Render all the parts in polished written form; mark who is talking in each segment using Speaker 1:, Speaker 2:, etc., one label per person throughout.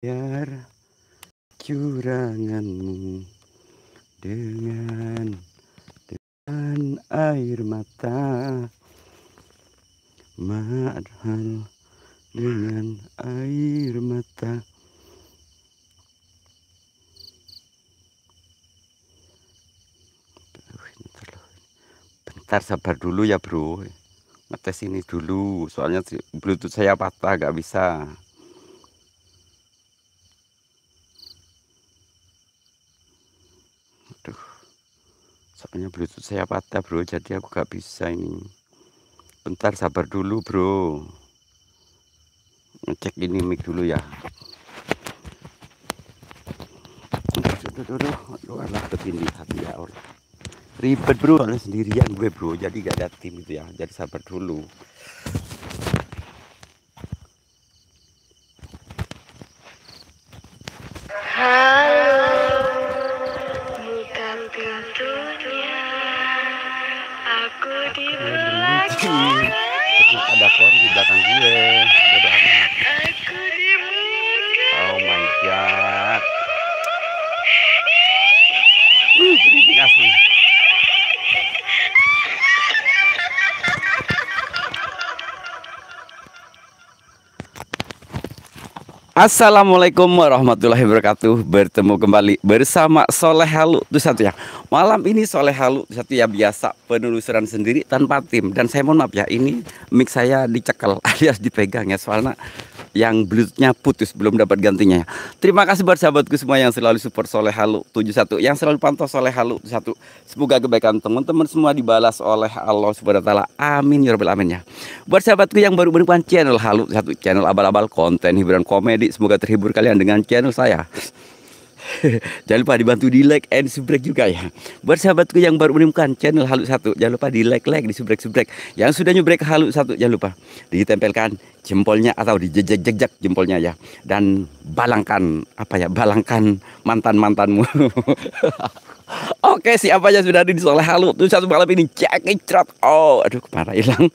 Speaker 1: Biar curanganmu dengan air mata, mahal dengan air mata. Bentar sabar dulu ya bro, ngetes ini dulu soalnya bluetooth saya patah, gak bisa. Aduh, soalnya bluetooth saya patah bro, jadi aku gak bisa ini. Bentar sabar dulu bro, ngecek ini mic dulu ya. Aduh, alah begini hati ya Allah. Ribet bro, soalnya sendirian gue bro, jadi gak ada tim itu ya, jadi sabar dulu.
Speaker 2: Buka pintunya, aku di belakang.
Speaker 1: Ada kon di belakang gue. Bodoh amat.
Speaker 2: Aku di belakang.
Speaker 1: Oh my god. Ini asli. Assalamualaikum warahmatullahi wabarakatuh. Bertemu kembali bersama Soleh Halu itu satu ya. Malam ini Soleh Halu satu ya, biasa penelusuran sendiri tanpa tim. Dan saya mohon maaf ya, ini mic saya dicekel alias dipegang ya, soalnya yang bluetoothnya putus, belum dapat gantinya ya. Terima kasih buat sahabatku semua yang selalu support Soleh Halu 71, yang selalu pantau Soleh Halu 71. Semoga kebaikan teman-teman semua dibalas oleh Allah Subhanahu wa taala. Amin ya rabbal alamin ya. Buat sahabatku yang baru menemukan channel Halu 1, channel abal-abal konten hiburan komedi, semoga terhibur kalian dengan channel saya. Jangan lupa dibantu di like and subscribe juga ya. Buat sahabatku yang baru menemukan channel Halu 1, jangan lupa di like, di subscribe. Yang sudah nyubrek Halu 1, jangan lupa ditempelkan jempolnya atau dijejek-jejek jempolnya ya. Dan balangkan balangkan mantan-mantanmu. Oke, siapa aja sudah ada di Soleh Halu tuh satu malam ini, cekicrot. Oh, aduh, kemana hilang.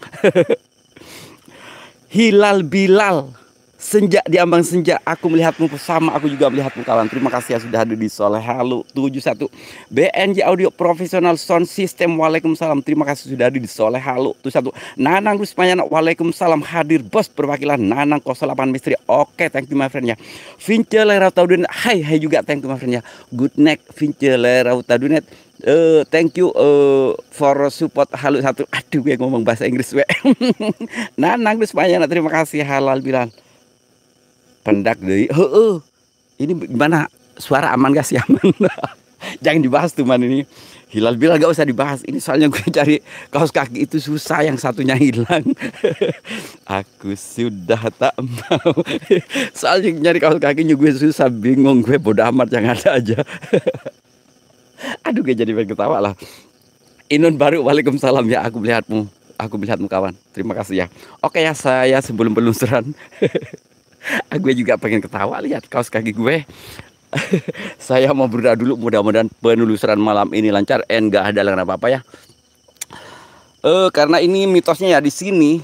Speaker 1: Hilal Bilal, senja di ambang senja, aku melihatmu bersama, aku juga melihatmu kawan. Terima kasih ya sudah hadir di Soleh Halu 71. BNJ Audio Profesional Sound System, waalaikumsalam. Terima kasih sudah hadir di Soleh Halu 71. Nanang Rusmayana, waalaikumsalam, hadir bos perwakilan Nanang 08 Misteri. Oke, thank you my friend ya. Vince Leratadunet, hai juga thank you my friend ya. Good night Vince Leratadunet. Thank you for support Halu 1. Aduh, gue ngomong bahasa Inggris we. Nanang Rusmayana, terima kasih. Halal Bilal. Pendak deui. Ini gimana? Suara aman gak sih? Aman. Jangan dibahas tuh man ini. Hilal Bilal gak usah dibahas. Ini soalnya gue cari kaos kaki itu susah, yang satunya hilang. Aku sudah tak mau. Soalnya nyari kaos kakinya gue susah, bingung gue, bodoh amat yang ada aja. Aduh, gue jadi pengen ketawa lah. Inun baru, waalaikumsalam ya, aku melihatmu kawan. Terima kasih ya. Oke ya, saya sebelum penelusuran gue juga pengen ketawa lihat kaos kaki gue. Saya mau berdoa dulu, mudah-mudahan penelusuran malam ini lancar, enggak ada halangan apa-apa ya. Karena ini mitosnya ya, di sini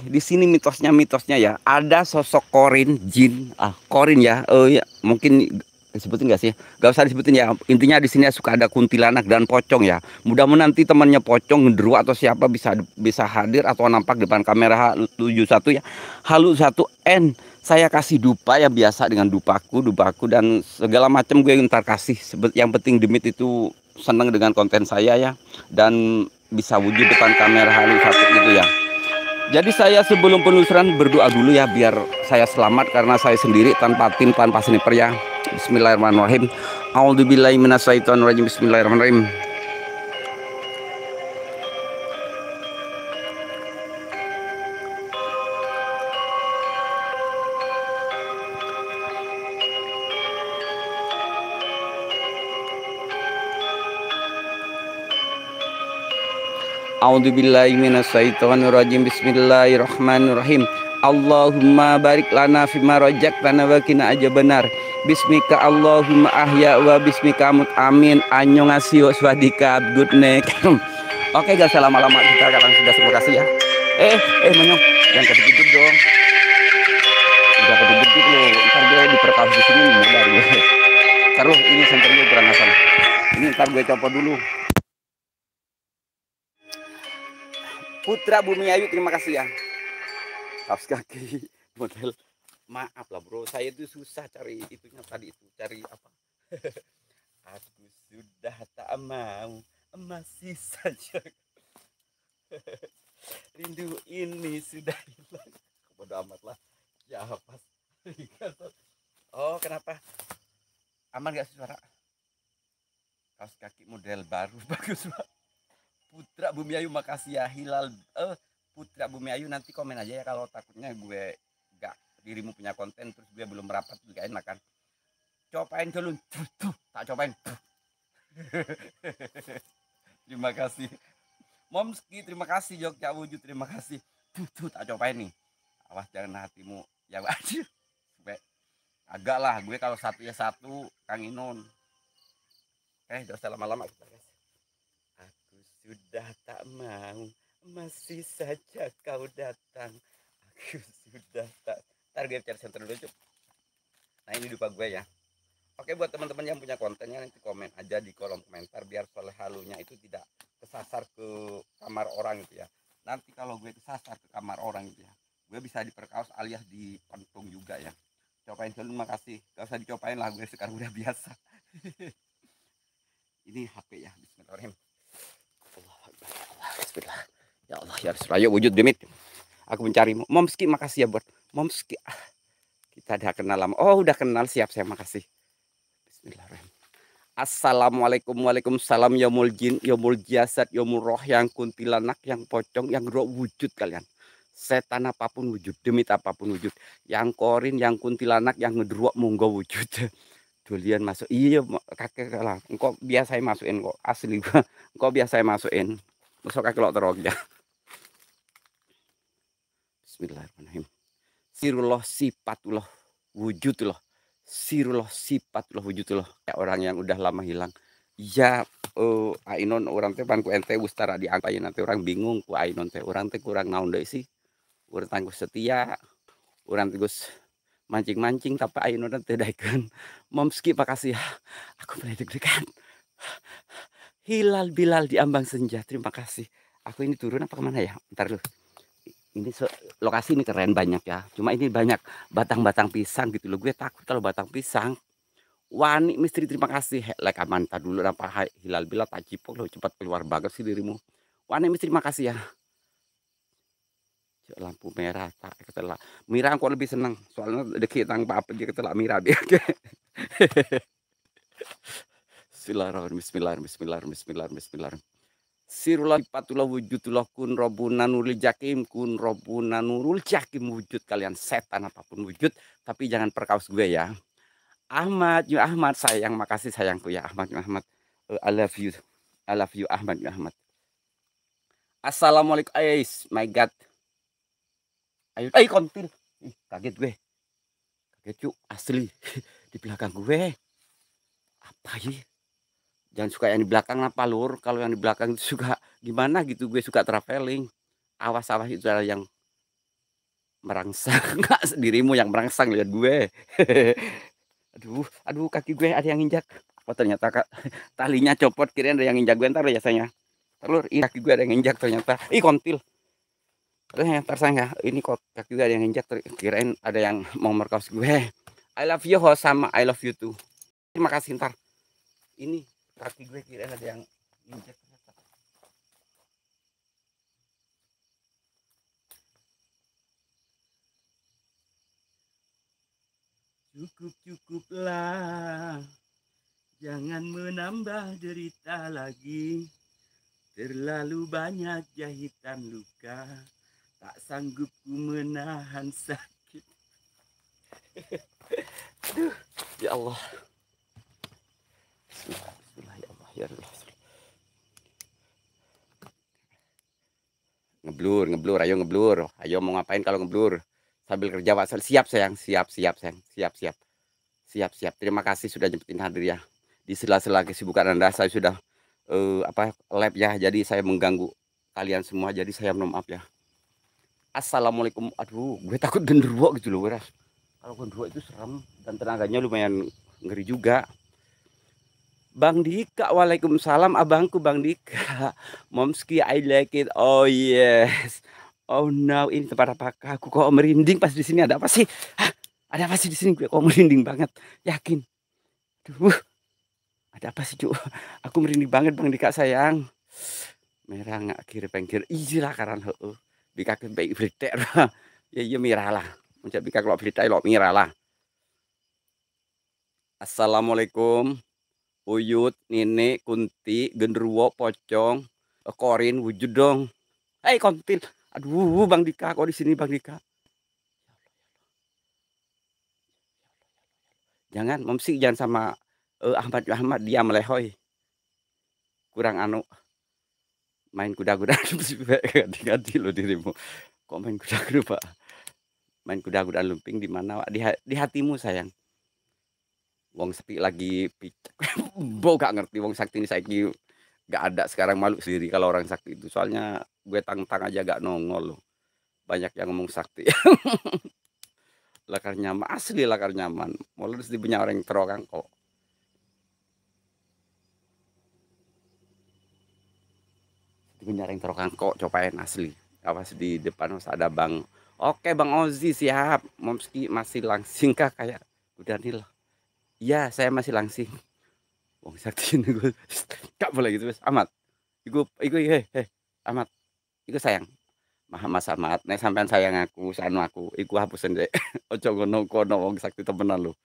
Speaker 1: mitosnya ya, ada sosok korin jin, korin ya, ya mungkin disebutin nggak sih? Gak usah disebutin ya. Intinya di sini suka ada kuntilanak dan pocong ya. Mudah-mudahan nanti temannya pocong, gendruwo atau siapa bisa hadir atau nampak depan kamera H71 ya. Halu 1N. Saya kasih dupa ya, biasa dengan dupaku dan segala macam gue ntar kasih. Yang penting Demit itu seneng dengan konten saya ya, dan bisa wujud depan kamera Halu 1 gitu ya. Jadi saya sebelum penelusuran berdoa dulu ya, biar saya selamat karena saya sendiri tanpa tim, tanpa sniper ya. Bismillahirrahmanirrahim. A'udzubillahi minasyaitonirrajim. Bismillahirrahmanirrahim. A'udzubillahi minasyaitonirrajim. Bismillahirrahmanirrahim. Allahumma barik lana fima rajaqtana wa qina azabannar. Bismika Allahumma ahya wa bismika amut. Amin. Annyeonghaseyo, swadika, good night. Oke, gak usah lama-lama, kita langsung sudah. Terima kasih ya. Monyong, jangan ketik dong. udah gede-gede loh. Ntar gue diperkaus di sini nih, udah gue. Ntar lu ini senter gue kurang asal. Ini ntar gue copot dulu. Putra Bumi Ayu, terima kasih ya. Kaos kaki model. Maaf lah bro, saya itu susah cari itunya tadi itu, cari apa? Aku sudah tak mau, masih saja rindu ini sudah hilang. Bodo amat lah. Ya pas. Oh kenapa? Aman gak suara? Kaos kaki model baru bagus banget. Putra Bumi Ayu, makasih ya. Hilal Putra Bumi Ayu, nanti komen aja ya kalau takutnya gue gak dirimu punya konten terus gue belum merapat juga enak kan. Copain dulu tuh, tak copain. Terima kasih Momski, terima kasih Jogja Wujud, terima kasih. Tuh tak copain nih. Awas jangan hatimu ya wajib. Agak lah gue kalau satu ya satu, Kang Inon. Gak usah lama-lama kita guys. Aku sudah tak mau, masih saja kau datang. Aku sudah tak. Ntar gue cari center dulu cup. Nah ini lupa gue ya. Oke, buat teman-teman yang punya kontennya nanti komen aja di kolom komentar biar soleh halunya itu tidak kesasar ke kamar orang gitu ya. Nanti kalau gue kesasar ke kamar orang gitu ya, gue bisa diperkaos alias dipentung juga ya. Copain dulu, makasih. Gak usah dicopain lah, gue sekarang udah biasa. Ini HP ya, bismillahirrahmanirrahim. Bismillah. Ya Allah ya Rasulullah, ayo wujud demit. Aku mencarimu. Momski, makasih ya buat Momski. Kita udah kenal lama. Oh udah kenal, siap, saya makasih. Bismillahirrahmanirrahim. Assalamualaikum, waalaikumsalam. Yaumul jin, yaumul jasad, yaumul roh, yang kuntilanak, yang pocong, yang roh wujud kalian. Setan apapun wujud, demit apapun wujud. Yang korin, yang kuntilanak, yang ngedruak monggo wujud. Dolian masuk. Iya kakek lah. Engkau biasa masukin kok asli gua. Engkau biasa masukin. Masuk kakek lo terok ya. Bismillahirrahmanirrahim. Sirullah sifatullah wujudullah. Sirullah sifatullah wujudullah. Ya orang yang udah lama hilang. Ya Ainon orang teh pan ku ente ustara diangkain nanti orang bingung ku Ainon teh orang teh kurang naon deui sih. Urang tangguh setia. Urang tegus mancing-mancing tapi Ainon teh daekeun. Momski makasih ya. Aku mulai deg-degan. Hilal Bilal di ambang senja. Terima kasih. Aku ini turun apa kemana ya? Ntar lu. Ini lokasi ini keren banyak ya. Cuma ini banyak batang-batang pisang gitu loh. Gue takut kalau batang pisang. Wani misteri terima kasih. Like mantap dulu apa Hilal Bilal tak cipok lo cepat keluar banget sih dirimu. Wani misteri terima kasih ya. Lampu merah tak ketelak. Mira kok lebih senang soalnya deket tang apa dia ketelak Mira dia. Bismillahirrahmanirrahim. Sirullah patullah wujudullah kun robuna nurul jakim, kun robuna nurul jakim wujud kalian setan apapun wujud, tapi jangan perkaus gue ya. Ahmad, ya Ahmad sayang, makasih sayangku ya Ahmad, ya Ahmad. I love you Ahmad, ya Ahmad. Assalamualaikum, my God. Ayo, kontil. Kaget gue. Kaget yuk, asli. Di belakang gue. Apa ya? Jangan suka yang di belakang apa lur. Kalau yang di belakang itu suka gimana gitu. Gue suka traveling. Awas-awas itu adalah yang merangsang. Nggak dirimu yang merangsang lihat gue. Aduh kaki gue ada yang injak. Oh ternyata talinya copot, kirain ada yang injak gue ntar biasanya. Telur, kaki gue ada yang injak ternyata. Kontil. Ntar saya ini kok kaki gue ada yang injak, kirain ada yang mau merkaus gue. I love you sama I love you too. Terima kasih ntar. Ini kaki gue kirain ada yang injak. Cukuplah, jangan menambah derita lagi. Terlalu banyak jahitan luka, tak sanggup ku menahan sakit. Aduh, ya Allah. Bismillah, ya Allah, ya Allah. Ngeblur, ayo ngeblur. Ayo mau ngapain kalau ngeblur? Sambil kerja wasal. Siap sayang, siap sayang, siap. Terima kasih sudah jemputin hadir ya. Di sela-sela kesibukan Anda saya sudah lab ya. Jadi saya mengganggu kalian semua. Jadi saya mohon maaf ya. Assalamualaikum. Aduh, gue takut genderuwo gitu loh, Ras. Kalau gondrong itu serem dan tenaganya lumayan ngeri juga. Bang Dika, waalaikumsalam abangku Bang Dika. Momski, I like it. Oh yes. Oh no, ini tempat apakah? Aku kok merinding pas di sini. Ada apa sih? Hah? Ada apa sih di sini? Gue kok merinding banget. Yakin. Duh, ada apa sih cu? Aku merinding banget Bang Dika sayang. Merah nggak kiri pengkir. Iya lah karena Bika baik berita. Ya iya merah lah. Mencak Bika kalau berita lo merah lah. Assalamualaikum. Uyut, Nini, Kunti, Genderuwo, Pocong, Korin, wujud dong. Hei kontil. Aduh, Bang Dika, kok di sini Bang Dika? Jangan, Momsi jangan sama Ahmad dia melehoi. Kurang anu main kuda-kuda ganti-ganti lo dirimu. Kok main kuda-kuda, Pak? Main kuda-kuda lumping di mana, Pak? Di hatimu sayang. Wong sepi lagi picek. Bo gak ngerti wong sakti ini saiki gak ada sekarang, malu sendiri kalau orang sakti itu. Soalnya gue tang-tang aja gak nongol loh. Banyak yang ngomong sakti. Lakar nyaman, asli lakar nyaman. Mulai di punya orang terokan kok. Di punya orang terokan kok, cobain asli. Awas di depan harus ada Bang. Oke Bang Ozi siap. Momski masih langsing kah kayak udah nih lah. Iya saya masih langsing. Wong sakti ini gue gak boleh gitu Amat. Iku Amat. Iku sayang. Mas Amat, nek sampean sayang aku, sanu aku, iku hapusen dek. Ojo ngono kono wong sakti temenan lho.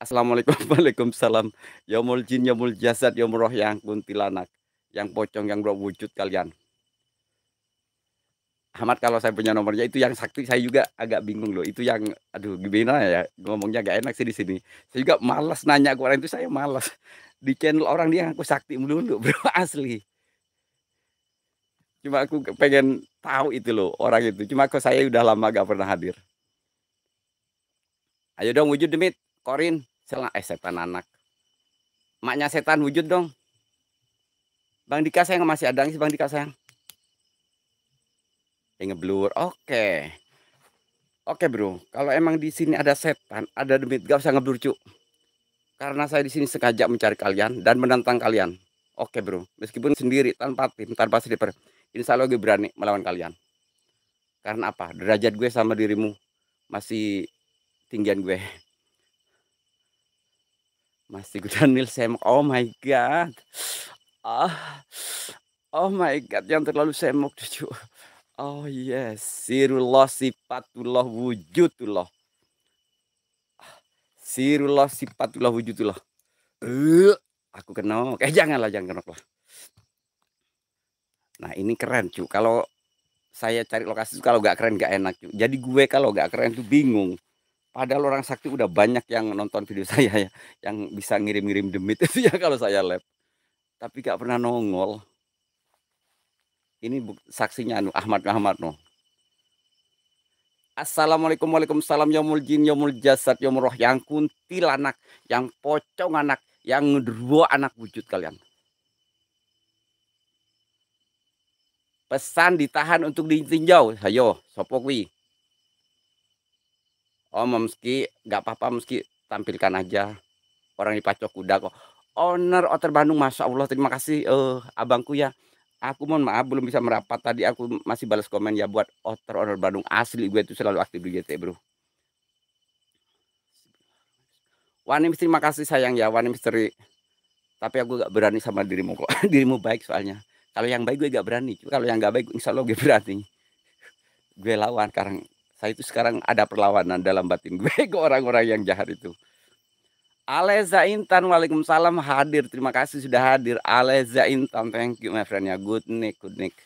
Speaker 1: Assalamualaikum, waalaikumsalam. Yaumul jin, yaumul jasad, yaumul roh yang kuntilanak, yang pocong, yang berwujud kalian. Ahmad kalau saya punya nomornya itu yang sakti saya juga agak bingung loh. Itu yang aduh gimana ya ngomongnya gak enak sih di sini. Saya juga malas nanya ke orang itu, saya malas. Di channel orang dia aku sakti melulu bro asli. Cuma aku pengen tahu itu loh orang itu. Cuma kok saya udah lama gak pernah hadir. Ayo dong wujud demit, Korin, setan anak. Maknya setan wujud dong. Bang Dika sayang masih ada sih Bang Dika sayang. Ngeblur. Oke. Oke, Bro. Kalau emang di sini ada setan, ada demit, gak usah ngeblur, Cuk. Karena saya di sini sengaja mencari kalian dan menantang kalian. Oke, Bro. Meskipun sendiri tanpa tim, tanpa sniper, insya Allah gue berani melawan kalian. Karena apa? Derajat gue sama dirimu masih tinggian gue. Masih Gudanil semok. Oh my god. Oh my god, yang terlalu semok, Cuk. Oh yes, sirullah sifatullah wujudullah. Sirullah sifatullah wujudullah. Aku kenok. Janganlah, jangan kenok lah. Nah ini keren cu. Kalau saya cari lokasi kalau gak keren gak enak cu. Jadi gue kalau gak keren tuh bingung. Padahal orang sakti udah banyak yang nonton video saya ya, yang bisa ngirim-ngirim demit itu ya kalau saya live. Tapi gak pernah nongol. Ini saksinya Ahmad no. Assalamualaikum, waalaikumsalam, yaumul jin, yaumul jasad, yaumul roh, yang kuntilanak, yang pocong anak, yang ngedruwo anak wujud kalian. Pesan ditahan untuk ditinjau. Ayo, sopo kuwi. Oh, meski gak apa-apa, meski tampilkan aja. Orang dipacok kuda kok. Owner Otter Bandung, Masya Allah, terima kasih abangku ya. Aku mohon maaf belum bisa merapat tadi, aku masih balas komen ya buat Otter Bandung. Asli gue itu selalu aktif di GT bro. Wani terima kasih sayang ya Wani misteri. Tapi aku gak berani sama dirimu kok. Dirimu baik soalnya. Kalau yang baik gue gak berani. Kalau yang gak baik insya Allah gue berani. Gue lawan sekarang. Saya itu sekarang ada perlawanan dalam batin gue ke orang-orang yang jahat itu. Aleza Intan, waalaikumsalam hadir. Terima kasih sudah hadir. Aleza Intan, thank you my friend ya. Good nick, good nick.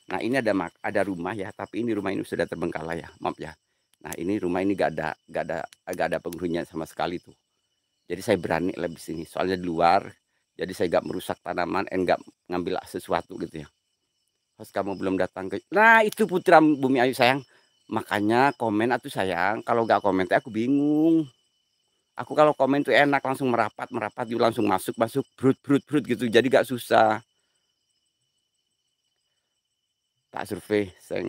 Speaker 1: Nah ini ada rumah ya, tapi ini rumah ini sudah terbengkalai ya, maaf ya. Nah ini rumah ini gak ada penghuninya sama sekali tuh. Jadi saya berani lebih sini, soalnya di luar. Jadi saya gak merusak tanaman, gak ngambil sesuatu gitu ya. Pas kamu belum datang ke, nah itu Putra Bumi Ayu sayang. Makanya komen atuh sayang, kalau gak komen aku bingung. Aku kalau komen tuh enak langsung merapat yuk langsung masuk brut gitu jadi gak susah. Tak survei saya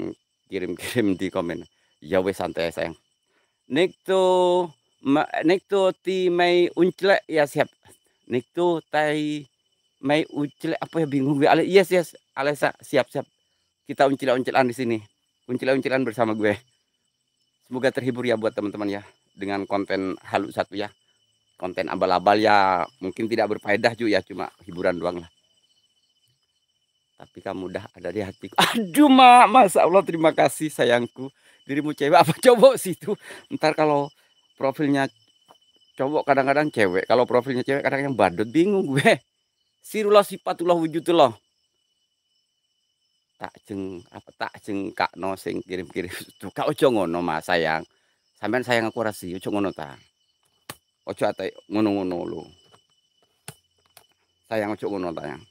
Speaker 1: kirim di komen. Ya wes santai sayang. Nekto ti may uncle ya siap. Nekto tai may uncle apa ya bingung gue. Yes yes Alesa siap siap. Kita uncil-uncilan di sini. Uncil-uncilan bersama gue. Semoga terhibur ya buat teman-teman ya dengan konten halu satu ya. Konten abal-abal ya mungkin tidak berfaedah juga ya, cuma hiburan doang lah. Tapi kamu udah ada di hatiku. Aduh mak, masa Allah terima kasih sayangku. Dirimu cewek apa cowok sih itu? Ntar kalau profilnya cowok kadang-kadang cewek, kalau profilnya cewek kadang-kadang badut, bingung gue. Sirullah sifatullah wujudullah. Tak jeng kak no sing kirim-kirim tuh kak ojo ngono mas sayang. Sampean sayang aku rasi ojo ngono ta. Ojo ate ngono-ngono lu. Sayang ojo ngono ta yang.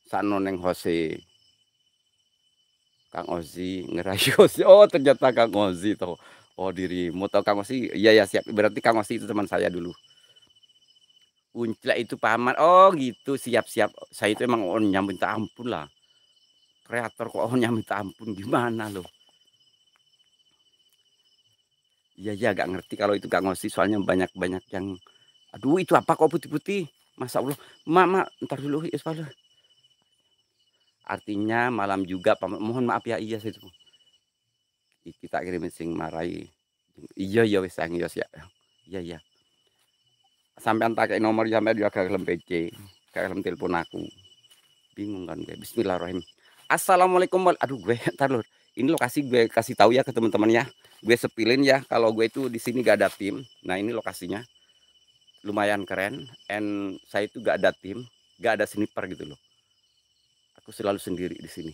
Speaker 1: Sano neng Hose. Kang Ozi ngerayu. Oh ternyata Kang Ozi tuh. Oh dirimu tau Kang Ozi. Iya ya siap. Berarti Kang Ozi itu teman saya dulu. Unclek itu paman. Oh gitu siap-siap. Saya itu emang onnya minta ampun lah. Kreator kok onnya minta ampun gimana loh. Iya ya gak ngerti kalau itu Kang Ozi. Soalnya banyak-banyak yang. Aduh itu apa kok putih-putih. Masya Allah. Mak ntar dulu ya soalnya. Artinya malam juga mohon maaf ya iya itu. Kita kirimin sing marai. Iya ya wis sang ya. Iya ya. Sampean tak nomor sampai dia gak gelem PC, gak gelem telepon aku. Bingung kan gue. Bismillahirrahmanirrahim. Assalamualaikum. Aduh gue entar lur. Ini lokasi gue kasih tahu ya ke teman-teman ya. Gue sepilin ya kalau gue itu di sini gak ada tim. Nah, ini lokasinya. Lumayan keren and saya itu gak ada tim, gak ada sniper gitu loh. Aku selalu sendiri di sini.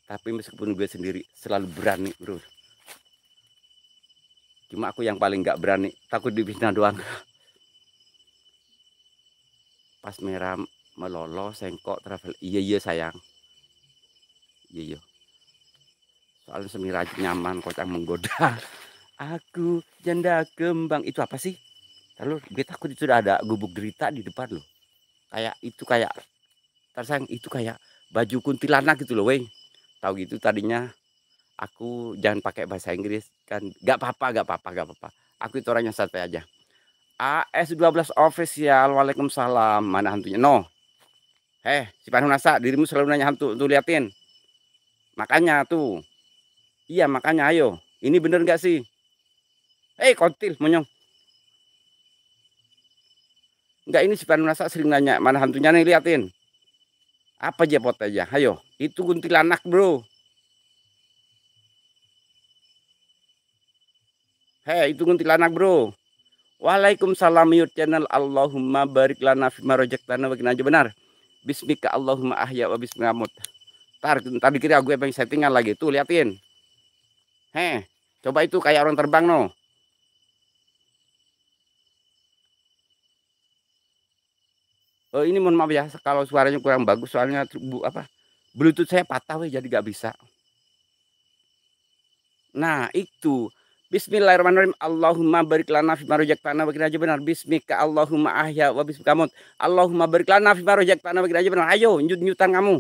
Speaker 1: Tapi meskipun gue sendiri selalu berani, bro. Cuma aku yang paling gak berani, takut dibina doang. Pas merah melolo sengkok travel. Iya sayang. Iya. Soalnya semir aja nyaman, kocang menggoda. Aku janda kembang. Itu apa sih? Lalu gue takut itu udah ada gubuk derita di depan loh. Kayak itu kayak tersayang itu kayak baju kuntilanak gitu loh, weh. Tahu gitu tadinya aku jangan pakai bahasa Inggris kan. Gak apa-apa. Aku itu orangnya santai aja. AS12 official. Waalaikumsalam. Mana hantunya? No. Si Panunasa, dirimu selalu nanya hantu. Tuh liatin. Makanya tuh. Iya makanya ayo. Ini bener gak sih? Kontil monyong. Enggak, ini si Panunasa sering nanya. Mana hantunya nih liatin. Apa aja pot aja. Ayo. Itu kuntilanak bro. Itu kuntilanak bro. Waalaikumsalam your channel. Allahumma barik lana fima rojaktana wa qina benar. Bismika Allahumma ahya wa bismika amut. Tadi kira gue pengen settingan lagi. Tuh liatin. Coba itu kayak orang terbang no. Ini mohon maaf ya kalau suaranya kurang bagus soalnya Bluetooth saya patah weh jadi gak bisa. Nah, itu. Bismillahirrahmanirrahim. Allahumma barik lana fima rojaktana wa qina benar. Bismika Allahumma ahya wa bismika amut. Allahumma barik lana fima rojaktana wa qina benar. Ayo nyutan kamu.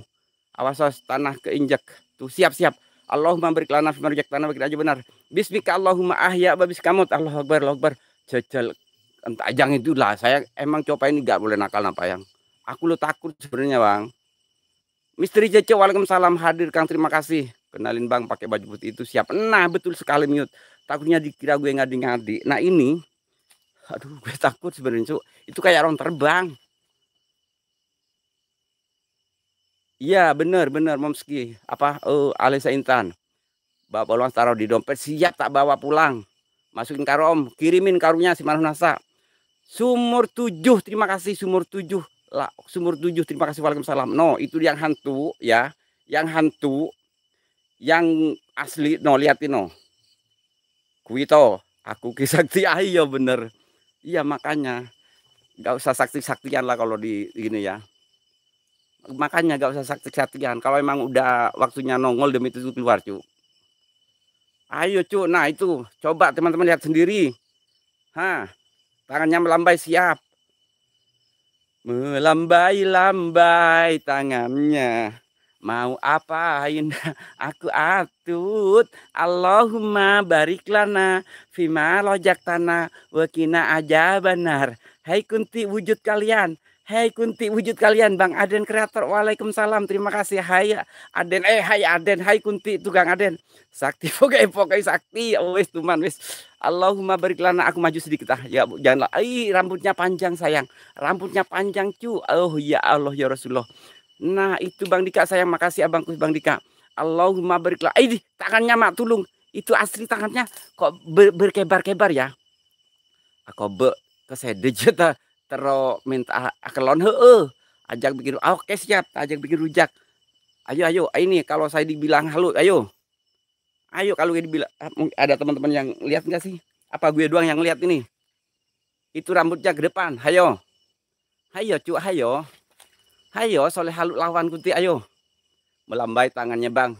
Speaker 1: Awas tanah keinjak. Tuh siap. Allahumma barik lana fima rojaktana wa qina benar. Bismika Allahumma ahya wa bismika amut. Allahu akbar. Jajal entah ajang itulah. Saya emang coba ini gak boleh nakal apa yang. Aku lo takut sebenarnya bang. Misteri Cece, waalaikumsalam hadir Kang, terima kasih. Kenalin bang pakai baju putih itu siap. Nah betul sekali mute. Takutnya dikira gue ngadi-ngadi. Nah ini, aduh gue takut sebenarnya. Itu kayak orang terbang. Iya bener Momski. Alisa Intan. Bapak Luang taruh di dompet, siap tak bawa pulang. Masukin karom, kirimin karunya si Manunasa. Sumur 7, terima kasih Sumur 7. Sumur 7, terima kasih, waalaikumsalam. No, itu yang hantu ya. Yang hantu, yang asli, no liatin no. Kuito, aku kisakti ayo bener. Iya makanya, gak usah sakti-saktian lah kalau di gini ya. Makanya gak usah sakti-saktian. Kalau emang udah waktunya nongol demi itu keluar cu. Ayo cu, nah itu coba teman-teman lihat sendiri. Tangannya melambai siap. Melambai tangannya. Mau apa Hayunda? Aku atut. Allahumma barik lana fima rojaktana wa qina adzabannar. Hai kunti wujud kalian. Hai kunti wujud kalian. Bang Aden kreator. Waalaikumsalam. Terima kasih. Hai Aden. Hai Aden. Hai kunti tukang Aden. Sakti pokoknya sakti. Wis tuman wis. Allahumma barik lana. Aku maju sedikit ah. Ya janganlah. Rambutnya panjang sayang. Rambutnya panjang cu. Oh ya Allah ya Rasulullah. Nah itu Bang Dika sayang, makasih abangku Bang Dika. Allahumma bariklah. Tangannya mak tulung. Itu asli tangannya kok berkebar-kebar ya. Aku kesedeje tero minta akelon heueuh. Ajak bikin oke siap, ajak bikin rujak. Ayo ini kalau saya dibilang halu, ayo. Ayo kalau dibilang ada teman-teman yang lihat enggak sih? Apa gue doang yang lihat ini? Itu rambutnya ke depan. Hayo. Hayo cu, hayo. Hayo soleh halu lawan kunti ayo. Melambai tangannya Bang.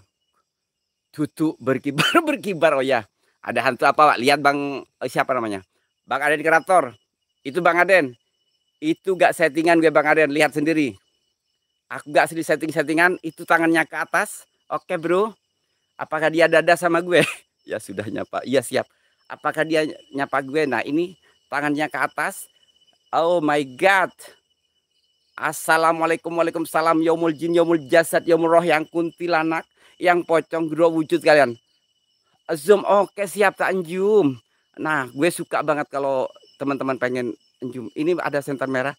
Speaker 1: Tutu berkibar berkibar oh ya. Ada hantu apa Pak? Lihat Bang siapa namanya? Bang Aden kreator. Itu Bang Aden. Itu gak settingan gue Bang Aden, lihat sendiri. Aku gak sedih settingan, itu tangannya ke atas. Oke bro. Apakah dia dada sama gue? Ya sudah nyapa. Iya siap. Apakah dia nyapa gue? Nah ini tangannya ke atas. Oh my god. Assalamualaikum waalaikumsalam yaumul jin yaumul jasad yaumul roh yang kuntilanak yang pocong gro wujud kalian. Zoom oke siap tak zoom. Nah gue suka banget kalau teman-teman pengen zoom. Ini ada senter merah.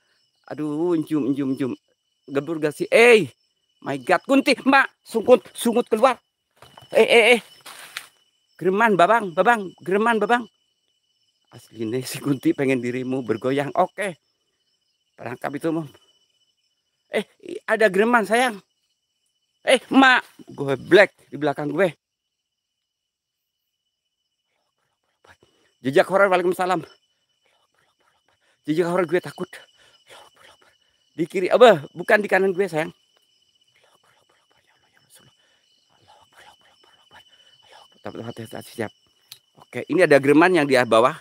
Speaker 1: Aduh zoom. Gebur gak sih? My god kunti mak sungut keluar. Gereman babang gereman babang. Aslinya si kunti pengen dirimu bergoyang. Oke. Perangkap itu mau. Ada gereman sayang. Mak, gue black di belakang gue. Jejak horor, waalaikumsalam. Jejak horor gue takut. Di kiri, bukan di kanan gue sayang. Siap. Oke, ini ada gereman yang di bawah.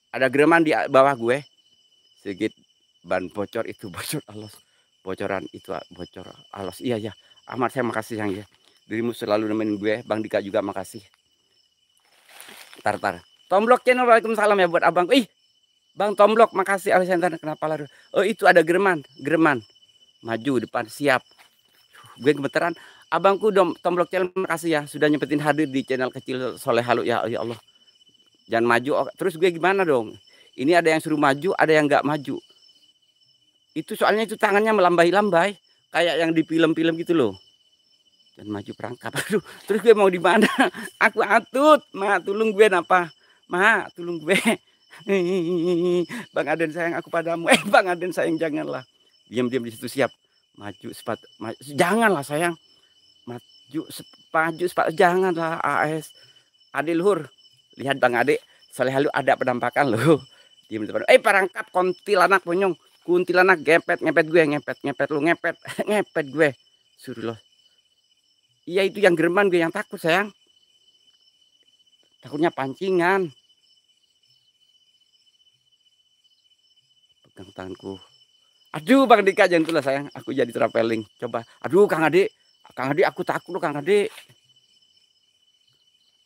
Speaker 1: Ada gereman di bawah gue. Sedikit ban bocor itu bocor alos. Bocoran itu bocor alos. Iya ya. Amat saya makasih yang ya. Dirimu selalu nemenin gue. Bang Dika juga makasih. Tar. Tomblok channel waalaikumsalam ya buat abang. Bang Tomblok makasih Alexander kenapa lari. Itu ada gereman. Maju depan siap. Gue gemeteran. Abangku Tomblok channel makasih ya sudah nyempetin hadir di channel kecil Soleh Halu ya Allah. Jangan maju. Terus gue gimana dong? Ini ada yang suruh maju, ada yang nggak maju. Itu soalnya itu tangannya melambai-lambai kayak yang di film-film gitu loh. Dan maju perangkap. Aduh, terus gue mau di mana? Aku atut, mak tulung gue napa? Mak tulung gue. Bang Aden sayang aku padamu. Bang Aden sayang janganlah. Diam di situ siap. Maju sepatu. Janganlah sayang. Maju sepatu janganlah AS. Ade luhur. Lihat Bang Ade, Soleh Halu ada penampakan loh. Diam di depan. Perangkap kuntilanak ponyong. Kuntilanak ngepet gue, ngepet lu ngepet gue. Suruh loh. Iya itu yang gereman gue yang takut sayang. Takutnya pancingan. Pegang tanganku. Aduh Bang Dika jangan itulah sayang. Aku jadi traveling. Coba. Aduh Kang Ade aku takut loh Kang Ade.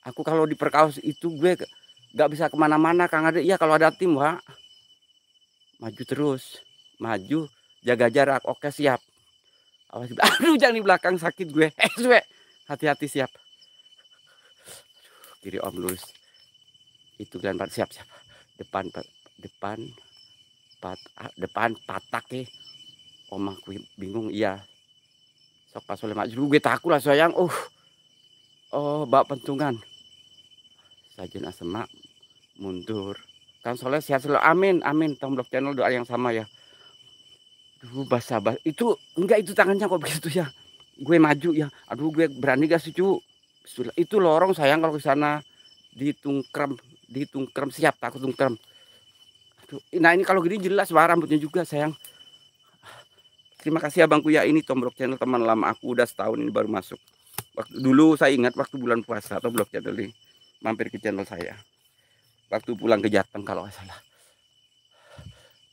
Speaker 1: Aku kalau diperkaos itu gue gak bisa kemana-mana Kang Ade. Iya kalau ada tim Wak. Maju terus. Maju, jaga jarak, oke siap. Awas, aduh jangan di belakang sakit gue. Hati-hati siap. Kiri om lurus. Itu kan siap. Depan patak Om aku bingung iya. Sok pas oleh maju gue takut lah sayang. Bak pentungan. Sajen asema mundur. Kan soleh sehat selalu. Amin. Tomblok channel doa yang sama ya. Aduh basah. Itu enggak itu tangannya kok begitu ya. Gue maju ya. Aduh gue berani gak sih cu. Itu lorong sayang kalau ke sana ditungkrem siap takut tungkrem. Aduh, nah ini kalau gini jelas rambutnya juga sayang. Terima kasih abangku ya ini Tomblok channel teman lama aku udah setahun ini baru masuk. Dulu saya ingat waktu bulan puasa Tomblok channel ini mampir ke channel saya. Waktu pulang ke Jateng kalau nggak salah.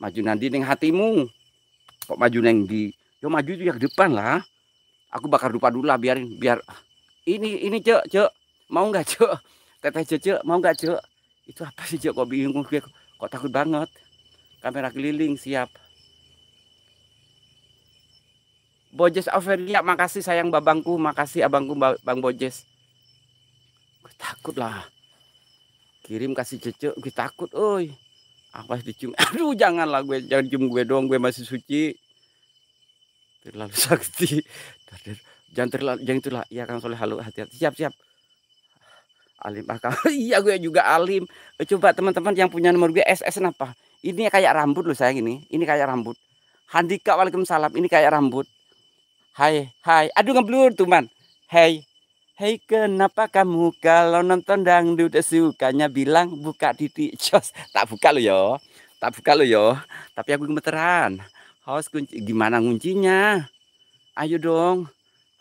Speaker 1: Maju nanti neng hatimu. Kok maju neng di Yo maju juga ke depan lah. Aku bakar dupa dulu lah, biar ini Cek. Mau nggak Cek? Teteh Cek, mau nggak Cek? Itu apa sih Cek? Kok bingung gue? Kok takut banget? Kamera keliling siap. Bojes Averia, makasih sayang babangku, makasih abangku Bang Bojes. Gue takut lah. Kirim kasih Cece, gue takut, oi. Apa dicium? Aduh, janganlah gue, jangan cium gue dong, gue masih suci. Terlalu sakti. Jangan itulah. Ya Kang Soleh, halo, hati-hati. Siap. Alim akal. Iya, gue juga alim. Coba teman-teman yang punya nomor gue SS apa? Ini kayak rambut loh sayang ini. Ini kayak rambut. Handika, waalaikumsalam. Ini kayak rambut. Hai. Aduh ngeblur tuh man. Hey, kenapa kamu kalau nonton dangdut sukanya bilang buka titik jos? Tak buka lo yo. Tapi aku gemeteran. Haus kunci. Gimana nguncinya? Ayo dong.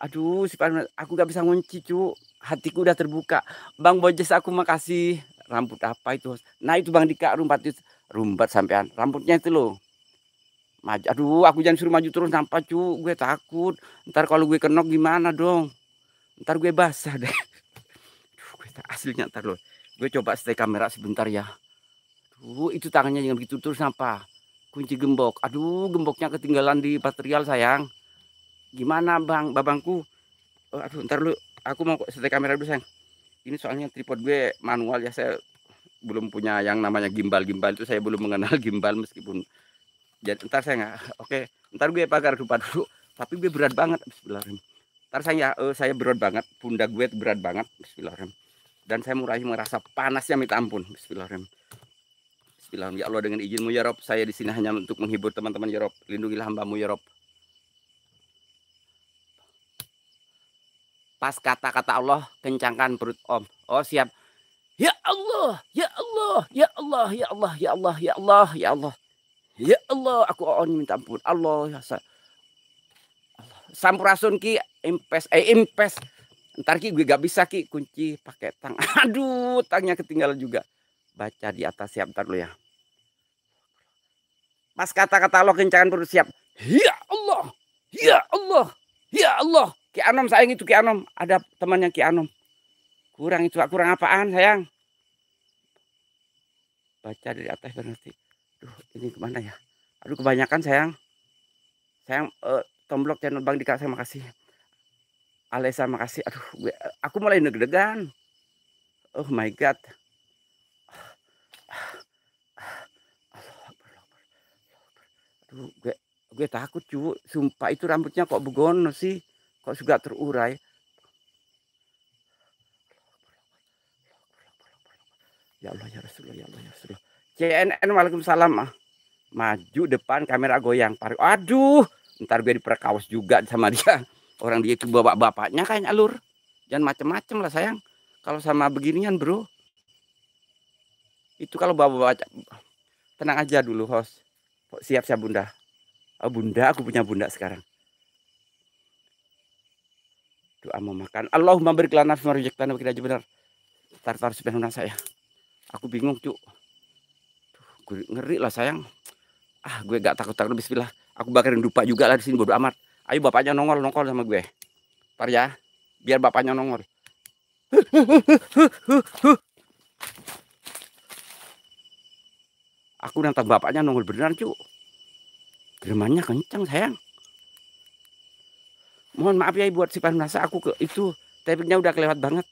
Speaker 1: Aduh, aku gak bisa ngunci cu. Hatiku udah terbuka. Bang Bojes aku makasih. Rambut apa itu? Nah itu Bang Dika, rumbat sampean. Rambutnya itu loh. Maju, aduh, aku jangan suruh maju terus nampak cu, gue takut. Ntar kalau gue kenok gimana dong? Ntar gue basah deh. Aduh, gue aslinya ntar loh. Gue coba stay kamera sebentar ya. Aduh, itu tangannya jangan begitu terus nampak. Kunci gembok. Aduh, gemboknya ketinggalan di material sayang. Gimana bang, babangku? Aduh, ntar lu, aku mau stay kamera dulu sayang. Ini soalnya tripod gue manual ya, saya belum punya yang namanya gimbal itu, saya belum mengenal gimbal meskipun. Jadi ntar saya nggak, oke, ntar gue pagar lupa dulu. Tapi gue berat banget, bismillahirrahmanirrahim. Ntar saya berat banget, pundak gue berat banget, bismillahirrahmanirrahim. Dan saya mulai merasa panasnya minta ampun, bismillahirrahmanirrahim. Bismillahirrahmanirrahim. Ya Allah, dengan izinmu ya Rob, saya di sini hanya untuk menghibur teman-teman ya Rob. Lindungilah hambamu ya Rob. Pas kata-kata Allah, kencangkan perut Om. Oh siap. Ya Allah, ya Allah, ya Allah, ya Allah, ya Allah, ya Allah, ya Allah. Ya Allah, aku minta ampun. Allah ya Sampurasun ki impes. Ntar ki gue gak bisa ki kunci pakai tang. Aduh, tangnya ketinggalan juga. Baca di atas siap ntar lo ya. Pas kata-kata Allah kencangan perut siap. Ya Allah, ya Allah, ya Allah. Ki Anom sayang itu Ki Anom. Ada temannya Ki Anom. Kurang apaan sayang? Baca dari atas berarti. Duh, ini kemana ya? Aduh, kebanyakan sayang. Sayang, tomblok channel Bang Dika, saya makasih. Alesa makasih. Aduh, aku mulai deg-degan. Oh my god. Aduh, gue takut cu. Sumpah itu rambutnya kok begono sih. Kok juga terurai. Ya Allah ya Rasulullah, ya Allah ya Rasulullah. CNN waalaikumsalam. Maju depan kamera goyang. Aduh, ntar gue diperkaos juga sama dia. Orang dia itu bapak-bapaknya kayaknya alur. Jangan macem-macem lah sayang. Kalau sama beginian bro. Itu kalau bawa-bawa. Tenang aja dulu host. Siap bunda. Oh bunda, aku punya bunda sekarang. Doa mau makan. Allahumma barik lana fi ma razaqtana wa qina adzabannar. Tar subhanallah saya. Aku bingung cuk. Gue ngeri lah sayang. Gue gak takut bismillah. Aku bakarin dupa juga lah di sini bodo amat. Ayo bapaknya nongol sama gue. Ntar ya. Biar bapaknya nongol. Aku nantang bapaknya nongol beneran cuk. Geremannya kencang sayang. Mohon maaf ya buat si Panasa, aku ke itu tapingnya udah kelewat banget.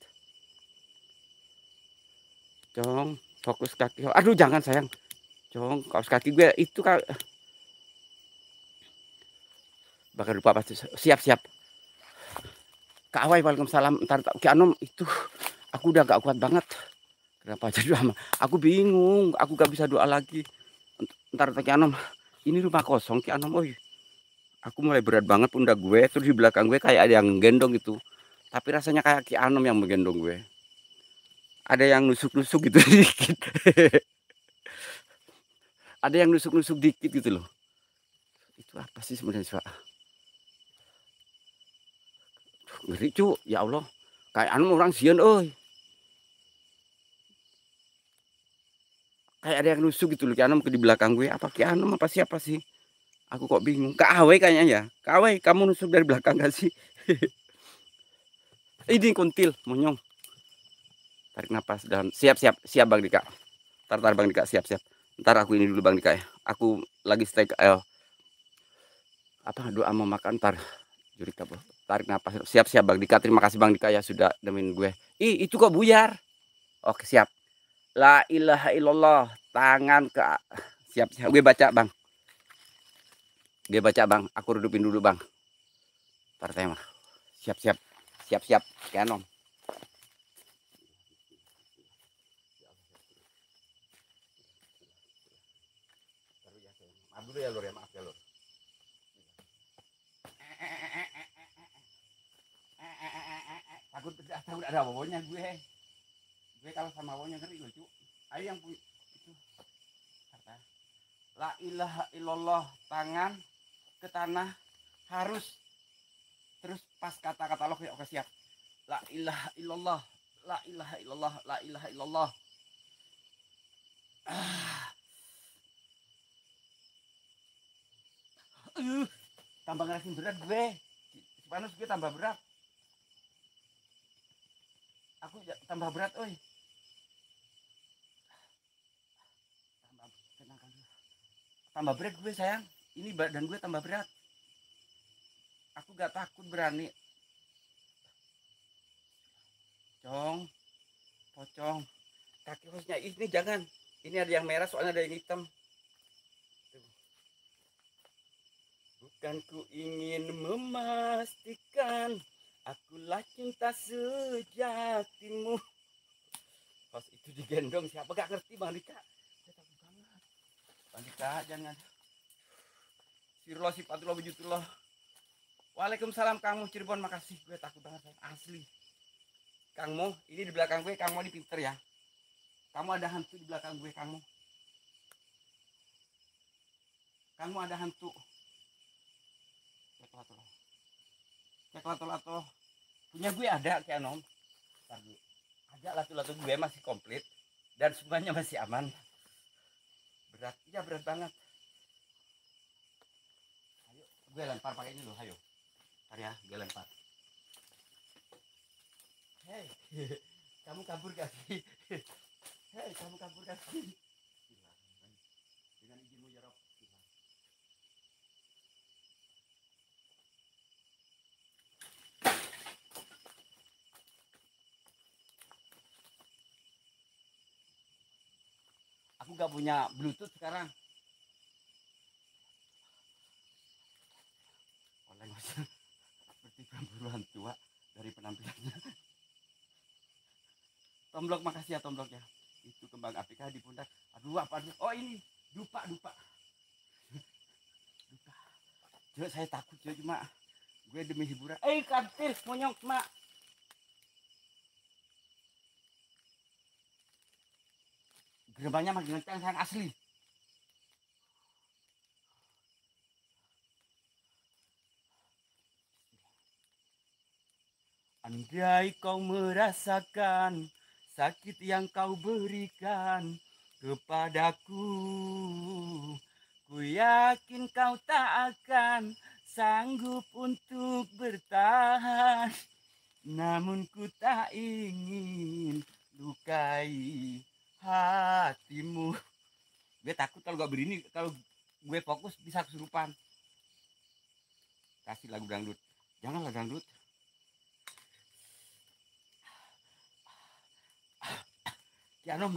Speaker 1: Cong, fokus kaki. Aduh jangan sayang. Cong, kaos kaki gue itu bakal lupa pasti. Siap. Kak Awai, waalaikumsalam. Ntar Ki Anom itu aku udah gak kuat banget. Kenapa jadi lama? Aku bingung, aku gak bisa doa lagi. Ntar Ki Anom, ini rumah kosong Ki Anom, oi. Aku mulai berat banget pundak gue, terus di belakang gue kayak ada yang gendong gitu. Tapi rasanya kayak Ki Anom yang menggendong gue. Ada yang nusuk-nusuk gitu dikit. Ada yang nusuk-nusuk dikit gitu loh. Itu apa sih sebenarnya? Ngeri cu, ya Allah. Kayak Anom orang sian, oi. Kayak ada yang nusuk gitu loh, Ki Anom ke di belakang gue. Apa Ki Anom apa siapa sih? Aku kok bingung. Kak Awe kayaknya ya. Kak Awe, kamu nusuk dari belakang gak sih? Ini kuntil, monyong. Tarik napas dan siap Bang Dika. Tar Bang Dika, siap. Ntar aku ini dulu Bang Dika ya. Aku lagi stay doa mau makan ntar. Juri kabel. Tarik napas. Siap Bang Dika. Terima kasih Bang Dika ya sudah nemenin gue. Ih, itu kok buyar. Oke, siap. La ilaha illallah. Tangan ke siap. Gue baca Bang. Bang. Aku redupin dulu Bang. Ntar tema. Siap. Canon. Maaf dulu ya Lur ya, maaf ya Lur. Takut ada bawanya gue. Gue kalau sama bawanya ngeri lucu. Ayo yang punya itu kata la ilaha illallah, tangan ke tanah harus terus pas kata-kata lo oke siap. La ilaha illallah, la ilaha illallah, la ilaha illallah. Tambah ngerasin berat gue. Panas gue tambah berat. Aku tambah berat, oi. Tambah berat gue sayang. Ini badan gue tambah berat. Aku gak takut, berani. Pocong. Kaki hostnya ini jangan. Ini ada yang merah soalnya ada yang hitam. Bukan ku ingin memastikan akulah cinta sejatimu. Pas itu digendong siapa gak ngerti Bang Dika. Saya takut banget. Bang Dika jangan. Sirullah sifatullah wujudullah. Waalaikumsalam Kang Mo Cirebon, makasih. Gue takut banget asli. Kang Mo, ini di belakang gue, Kang Mo ini pinter ya. Kamu ada hantu di belakang gue, Kang Mo. Kamu ada hantu. Cek lato-lato. Punya gue ada, Canon. Ada lato-lato gue masih komplit. Dan semuanya masih aman. Berat, iya berat banget. Ayo, gue lempar pakai ini loh, ayo. Ntar ya, gue lempar. Hei, kamu kabur gak sih? Hei, kamu kabur gak sih? Dengan izinmu ya Rob. Aku gak punya Bluetooth sekarang. Oleh seperti pemburuan tua dari penampilannya. Tomblok, makasih ya Tomblok ya. Itu kembang Afrika di pundak. Aduh apa? Oh ini dupa. Cuma saya takut cuma gue demi hiburan. Kantil monyong mak. Gerbangnya makin kencang sayang asli. Andai kau merasakan sakit yang kau berikan kepadaku, ku yakin kau tak akan sanggup untuk bertahan. Namun ku tak ingin lukai hatimu. Gue takut kalau gak berini, kalau gue fokus bisa kesurupan. Kasih lagu dangdut. Janganlah dangdut. Kiano,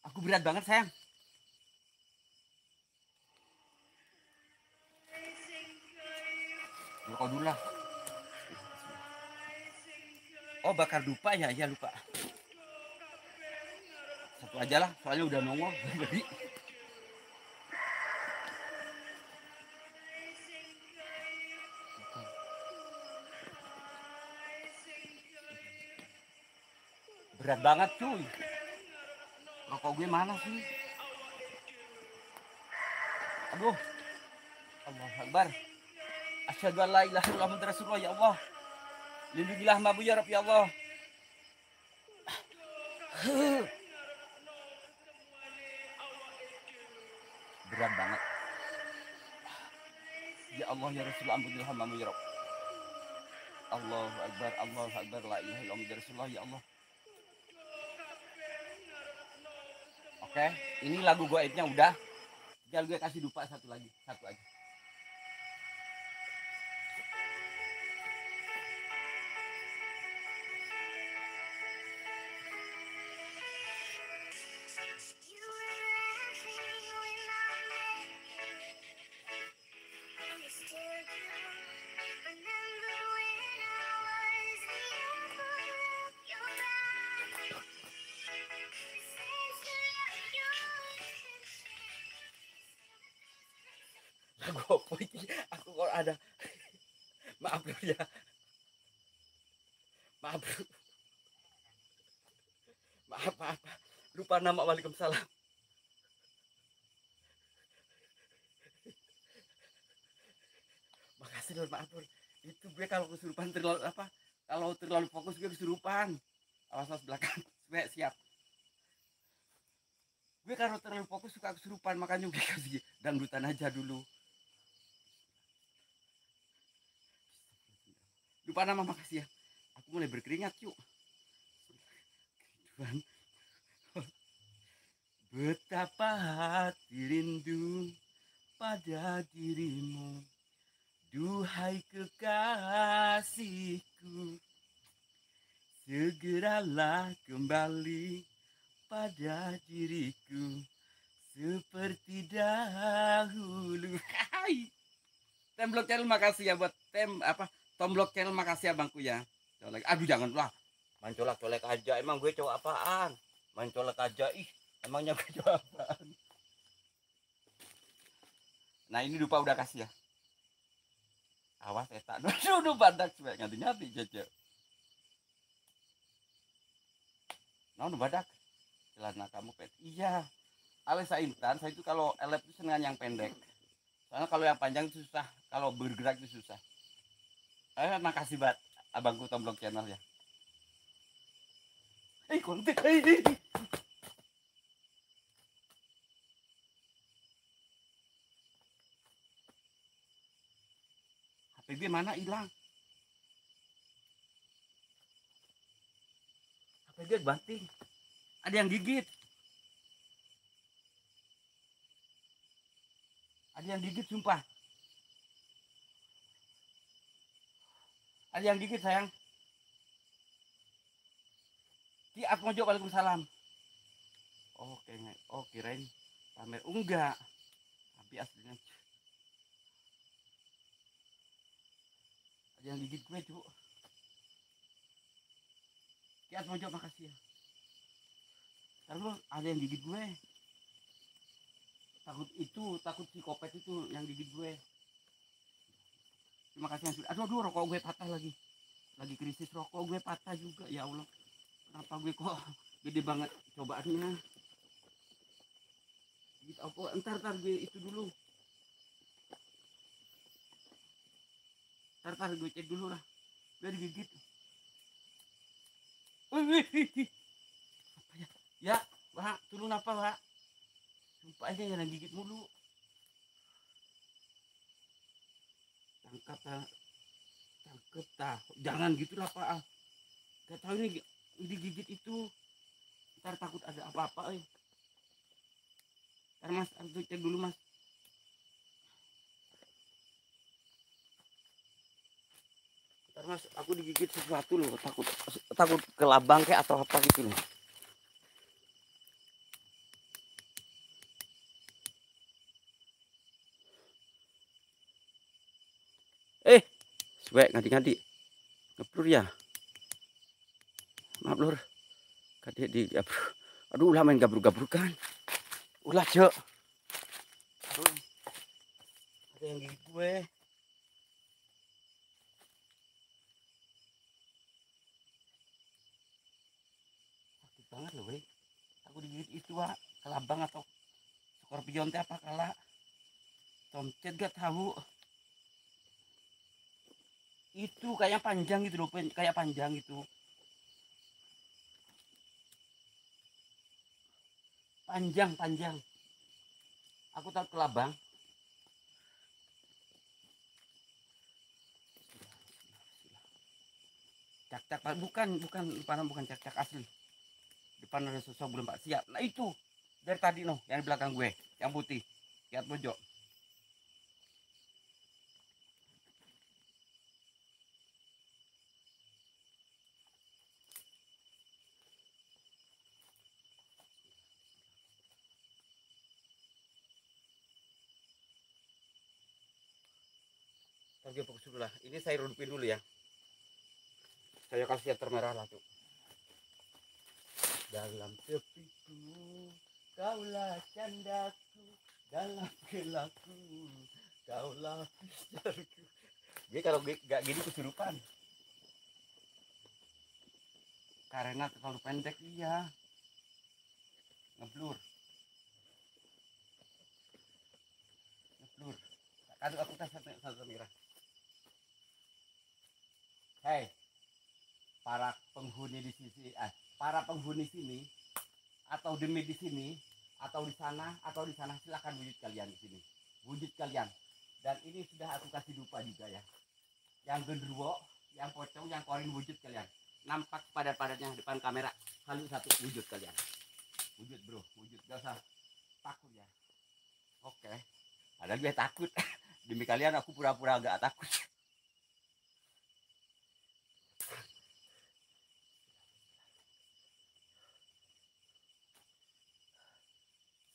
Speaker 1: aku berat banget sayang. Rokok dulu lah. Oh bakar dupa ya, iya lupa. Satu aja lah, soalnya udah nongol. Jadi berat banget cuy. Rokok gue mana sih? Aduh. Allahu Akbar. Asyhadu an la ilaha illallah Muhammadur Rasulullah, ya Allah. Lindungilah Mabu ya Rabb ya Allah. Berat banget. Ya Allah ya Rasulullah ampunilah hambamu ya Rabb. Allahu Akbar, Allahu Akbar, la ilaha illallah ya Rasulullah ya Allah. Oke, ini lagu goibnya udah. Tinggal gue kasih dupa satu lagi, satu aja. Lagu apa ini? Aku kok ada. Maaf bro ya. Maaf bro. Maaf. Lupa nama. Waalaikumsalam. Makasih Lur, maaf Lur. Itu gue kalau kesurupan terlalu apa? Kalau terlalu fokus gue kesurupan. Awas belakang. Siap. Gue kalau terlalu fokus suka kesurupan, makanya gue kasih dangdutan aja dulu. Lupa nama, makasih ya. Aku mulai berkeringat yuk. Tuhan. Betapa hati rindu pada dirimu, duhai kekasihku. Segeralah kembali pada diriku seperti dahulu. Temblok channel makasih ya buat Tomblok channel makasih ya bangku ya. Colek. Aduh janganlah. Main colek aja. Emang gue cowok apaan? Main colek aja. Ih, emangnya gue cowok apaan? Nah, ini dupa udah kasih ya. Awas eta. Duh badak suwe ngati jaja. Nah, badak. Celana kamu pet. Iya. Alisa Intan, saya itu kalau elep itu senang yang pendek. Soalnya kalau yang panjang itu susah. Kalau bergerak itu susah. Makasih banget abangku Tomblok channel ya. Konten. HP gue mana hilang? HP gue banting. Ada yang gigit. Ada yang gigit sumpah. Ada yang gigit sayang. Ki aku mau jawab waalaikumsalam. Oke, oh kirain pamer. Enggak. Tapi aslinya. Ada yang gigit gue cu. Ki aku mau jawab makasih ya. Lalu ada yang gigit gue. Takut psikopat itu yang gigit gue. Terima kasih yang sudah. Aduh rokok gue patah lagi. Lagi krisis rokok gue patah juga. Ya Allah. Kenapa gue kok gede banget cobaannya. Gitu apa? Entar gue itu dulu. Entar gue cek dulu lah. Gue digigit. Apa ya? Ya, Wak, turun apa, Wak? Sumpah aja jangan gigit mulu. Tangkap jangan gitulah Pak. Gak tahu ini digigit itu. Ntar takut ada apa-apa Ntar Mas, aku cek dulu Mas. Ntar Mas, aku digigit sesuatu loh. Takut kelabang kayak atau apa gitu loh. Suwe nganti ngeplur ya. Maaf lur. Kadek di aduh ulah main gabruk-gabrukan. Ulah cek. Aduh. Ada yang gigit gue. Sakit banget loh, weh. Aku digigit itu, Wak. Kelabang atau skorpion teh apa kala. Tomcet gak tahu. Itu kayak panjang gitu loh, kayak panjang gitu. Panjang. Aku tahu kelabang. Cak-cak bukan cak-cak asli. Depan ada sosok belum Pak siap. Nah itu dari tadi noh yang di belakang gue, yang putih. Lihat pojok. Oke, fokus dulu lah. Ini saya redupin dulu ya. Saya kasih yang termerah lah tuh. Dalam sepiku, kaulah candaku. Dalam gelapku, kaulah pisarku. Jadi kalau gak gini kesurupan. Karena terlalu pendek iya. Ngeblur. Aduh aku kasih satu merah. Hei, para penghuni di para penghuni sini atau demi di sini atau di sana silakan wujud kalian di sini. Wujud kalian. Dan ini sudah aku kasih dupa juga ya. Yang gendruwo, yang pocong, yang korin wujud kalian. Nampak padat-padatnya depan kamera. Halu satu wujud kalian. Wujud bro, wujud. Gak usah takut ya. Oke. Padahal gue takut. Demi kalian aku pura-pura agak takut.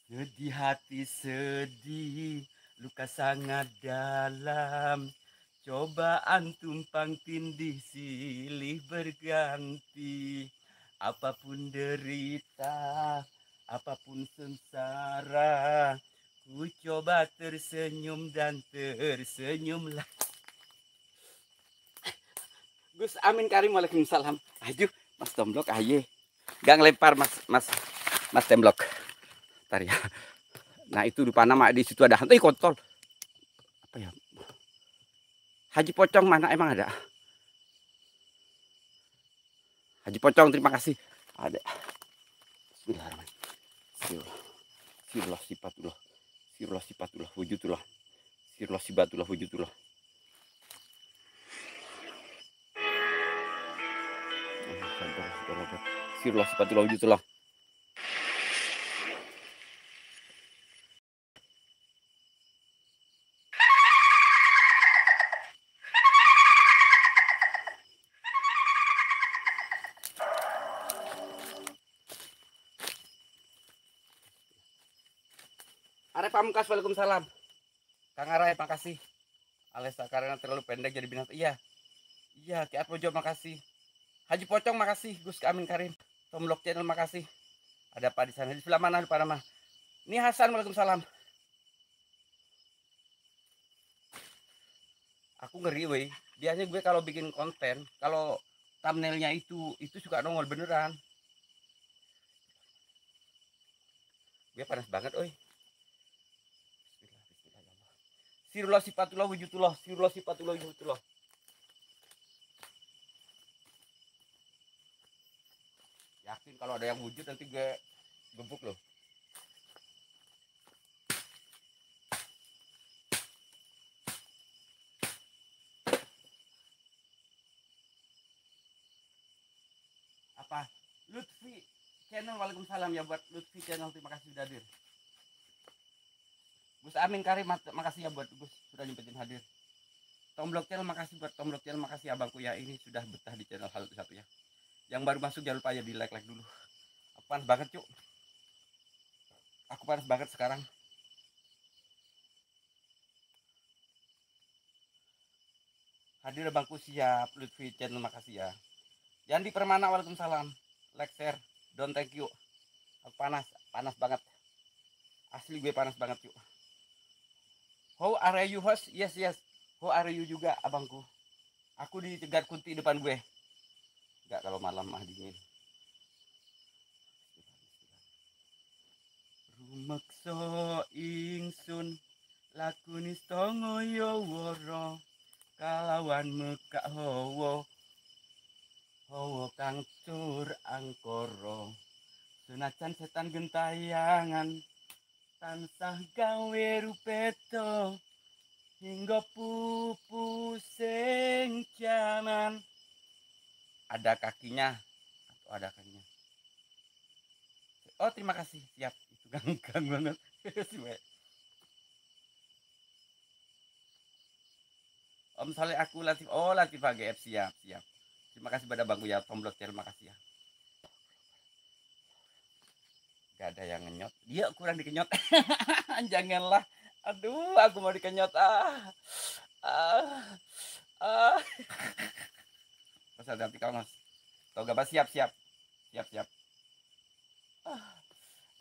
Speaker 1: Sedih hati sedih, luka sangat dalam. Cobaan tumpang tindih silih berganti. Apapun derita, apapun sengsara, ku coba tersenyum dan tersenyumlah. Gus Amin Karim, waalaikumsalam. Aduh, Mas Tomblok aye. Gak ngelempar Mas Temblok. Ntar ya. Nah itu lupa nama di situ ada hantu kontol. Apa ya? Haji Pocong mana emang ada? Haji Pocong terima kasih. Ada. Bismillahirrahmanirrahim. Sirullah sifatullah. Sirullah sifatullah wujudullah. Sirullah sifatullah wujudullah. Sirullah sifatullah wujudullah. Arif Pamungkas, waalaikumsalam. Kang Arai, makasih. Alesa karena terlalu pendek jadi binatang. Iya. Iya, Kiat Pojo makasih. Haji Pocong makasih. Gus Amin Karim. Tomblok channel makasih. Ada apa di sana? Di sebelah mana lupa nama? Ini Hasan, waalaikumsalam. Aku ngeri weh. Biasanya gue kalau bikin konten, kalau thumbnailnya itu suka nongol beneran. Gue panas banget, oi. Sirullah sifatullah wujudullah. Sirullah sifatullah wujudullah. Yakin kalau ada yang wujud nanti gue gebuk loh. Apa? Lutfi channel, waalaikumsalam ya buat Lutfi channel, terima kasih sudah hadir. Gus Amin Karim, makasih ya buat Gus sudah nyempetin hadir. Tomblok channel makasih buat Tomblok channel, makasih abangku ya, ini sudah betah di channel Hal Satu ya. Yang baru masuk jangan lupa ya di like dulu. Aku panas banget cuk. Aku panas banget sekarang. Hadir abangku siap. Lutfi channel makasih ya. Yandi Permana, waalaikumsalam. Like, share, don't thank you. Aku panas banget. Asli gue panas banget cuk. How are you host? Yes. How are you juga abangku. Aku dicegat kunti depan gue. Enggak kalau malam mah dingin. Rumakso ingsun lakuni stongo yo woro kalawan mekak hawa kang cur angkara senajan setan gentayangan tansah gawe rupeto hingga pupu sing jaman. ada kakinya atau ada kakinya. Oh terima kasih, siap. Itu ganggang banget. Om Saleh aku Latif. Oh Latif AGF, siap siap. Terima kasih pada Bang ya Tom Blok, terima kasih ya. Gak ada yang ngenyot. Dia kurang dikenyot. Janganlah. Aduh, aku mau dikenyot. Ah. Mas hati kau mas. Kau gak siap siap. Siap siap.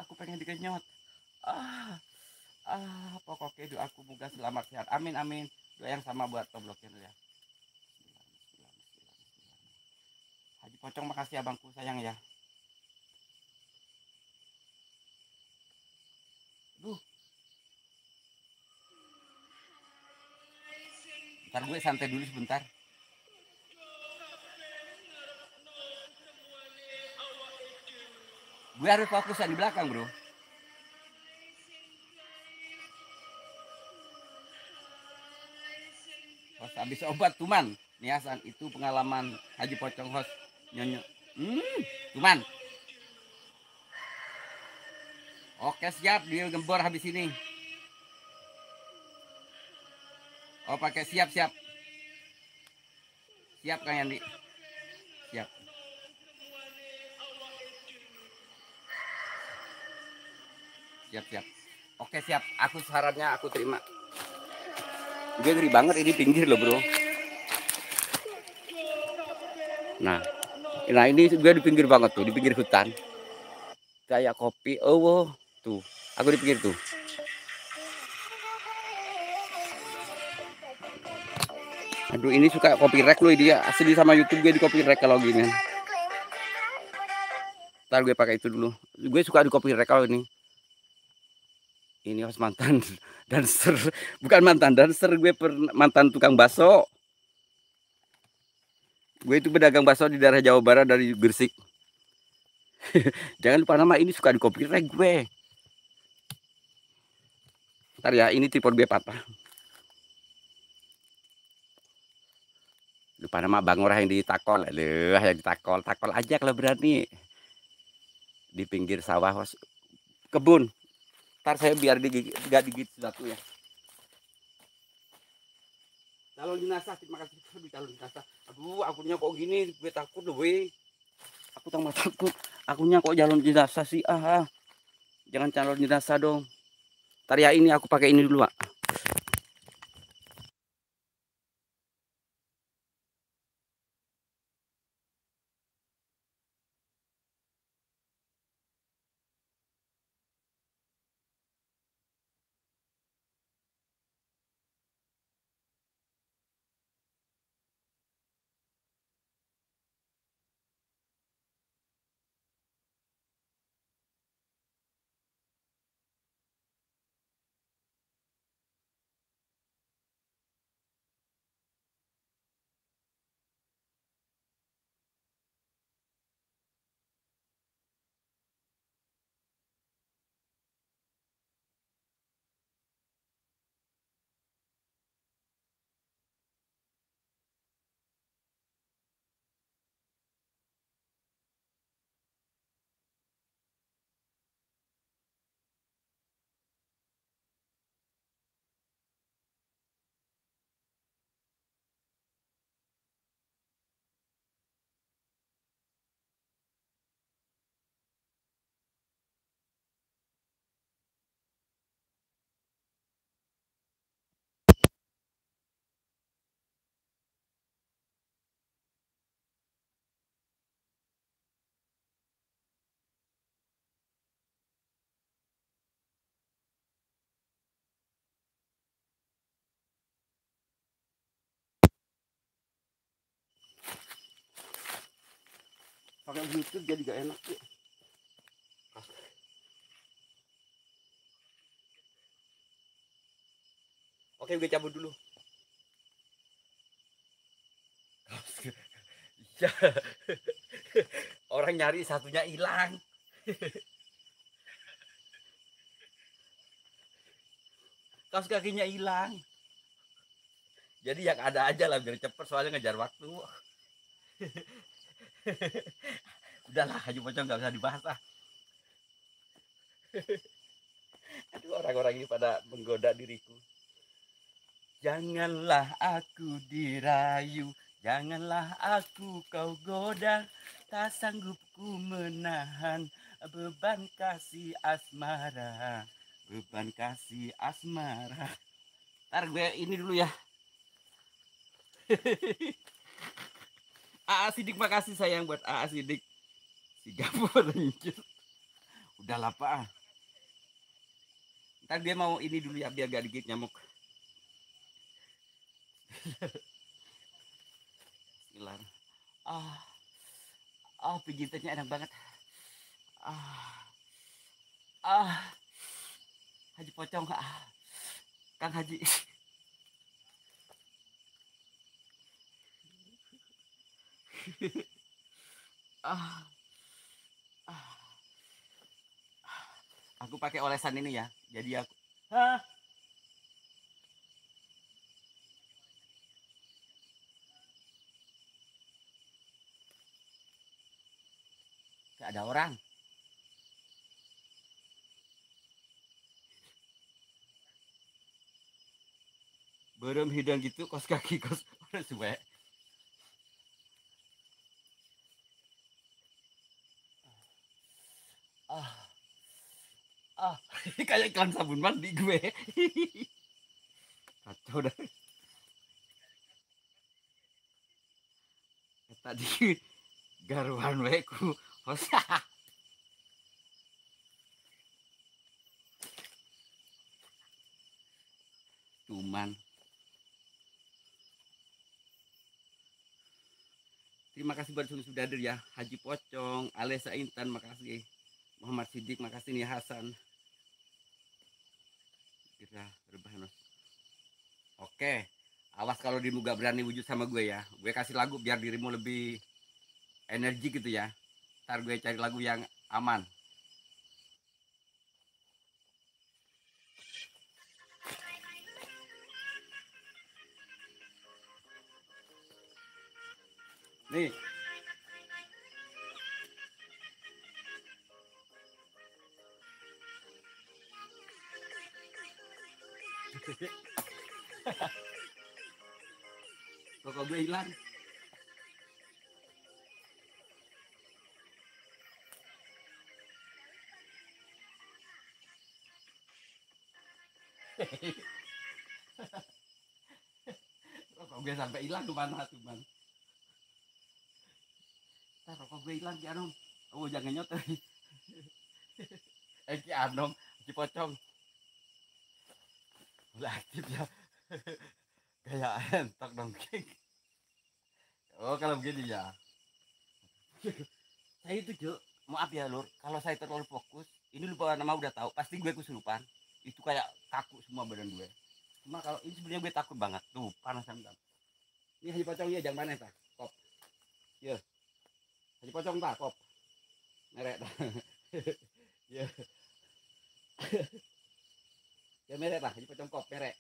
Speaker 1: Aku pengen dikenyot. Pokoknya doaku moga selamat sehat. Amin amin. Doa yang sama buat Tom Blok ya. Haji Pocong makasih abangku sayang ya. Duh. Ntar gue santai dulu sebentar. Gue harus fokusan di belakang bro. Host habis obat Tuman. Niasan itu pengalaman Haji Pocong host nyonya. Tuman. Oke siap, dia gembor habis ini. Oh pakai siap siap. Siap Kang Yandi. Siap. Siap siap. Oke siap. Aku sarannya aku terima. Gue ngeri banget ini pinggir loh bro. Nah ini gue di pinggir banget tuh, di pinggir hutan. Kayak kopi. Oh tuh, aku di pinggir tuh. Aduh ini suka copyright loh dia, asli sama YouTube gue di copyright kalau gini. Ntar gue pakai itu dulu. Gue suka di copyright kalau ini. Ini harus mantan dancer, bukan mantan dancer, gue mantan tukang bakso. Gue itu pedagang bakso di daerah Jawa Barat dari Gresik. Jangan lupa nama ini suka di copyright gue. Ntar ya ini tripod gue patah. Lupa nama Bang Orah yang ditakol. Aduh, yang ditakol. Takol aja kalau berani. Di pinggir sawah kebun. Ntar saya biar gak digigit satu ya. Calon jenazah, terima kasih di calon jenazah. Aduh, akunnya kok gini, gue takut loh, weh. Aku tambah takut. Akunnya kok calon jenazah sih, Jangan calon jenazah dong. Ntar ya ini aku pakai ini dulu, Pak. Pakai Bluetooth jadi gak enak, ya. Oke, gue cabut dulu. Ya. Orang nyari satunya hilang. Kaos kakinya hilang. Jadi yang ada aja lah biar cepet soalnya ngejar waktu. Udahlah, Haji Pocong nggak usah dibahas ah. Aduh, orang-orang ini pada menggoda diriku. Janganlah aku dirayu, janganlah aku kau goda, tak sanggup ku menahan beban kasih asmara, beban kasih asmara. Ntar gue ini dulu ya. Aa Sidik, makasih sayang buat Aa Sidik. Singapura anjir. Udah lah Pak. Ntar dia mau ini dulu ya biar gak digigit nyamuk. Bismillah. Pijitannya enak banget. Ah, Haji Pocong, Kang Haji. Aku pakai olesan ini ya. Jadi aku. Gak ada orang. Berem hidang gitu kos kaki kos udah suwe. Kayak iklan sabun mandi gue. Kacau dah. Tadi garuan weku hosa. Cuman terima kasih buat sudah hadir ya. Haji Pocong, Alesa Intan, makasih. Muhammad Sidik, makasih nih Hasan. Kita berbahanos. Oke, awas kalau dirimu gak berani wujud sama gue ya. Gue kasih lagu biar dirimu lebih energi gitu ya. Ntar gue cari lagu yang aman. Nih. Rokok gue hilang. Rokok gue sampai hilang kemana tuh bang? Ntar rokok gue hilang Ki Anom. Oh jangan nyoter. Ki Anom, Ki Pocong. Udah aktif ya. Kayak entok dong. Oh kalau begini ya. Saya itu Cuk, maaf ya Lur, kalau saya terlalu fokus, ini lupa nama udah tahu, pasti gue kesurupan. Itu kayak kaku semua badan gue. Cuma kalau ini sebenarnya gue takut banget. Tuh, panas banget. Ini Haji Pocong ya, jangan mana tak? Kop. Ya. Haji Pocong tak, kop. Merek tak. Ya. Ya merek tak, Haji Pocong kop merek.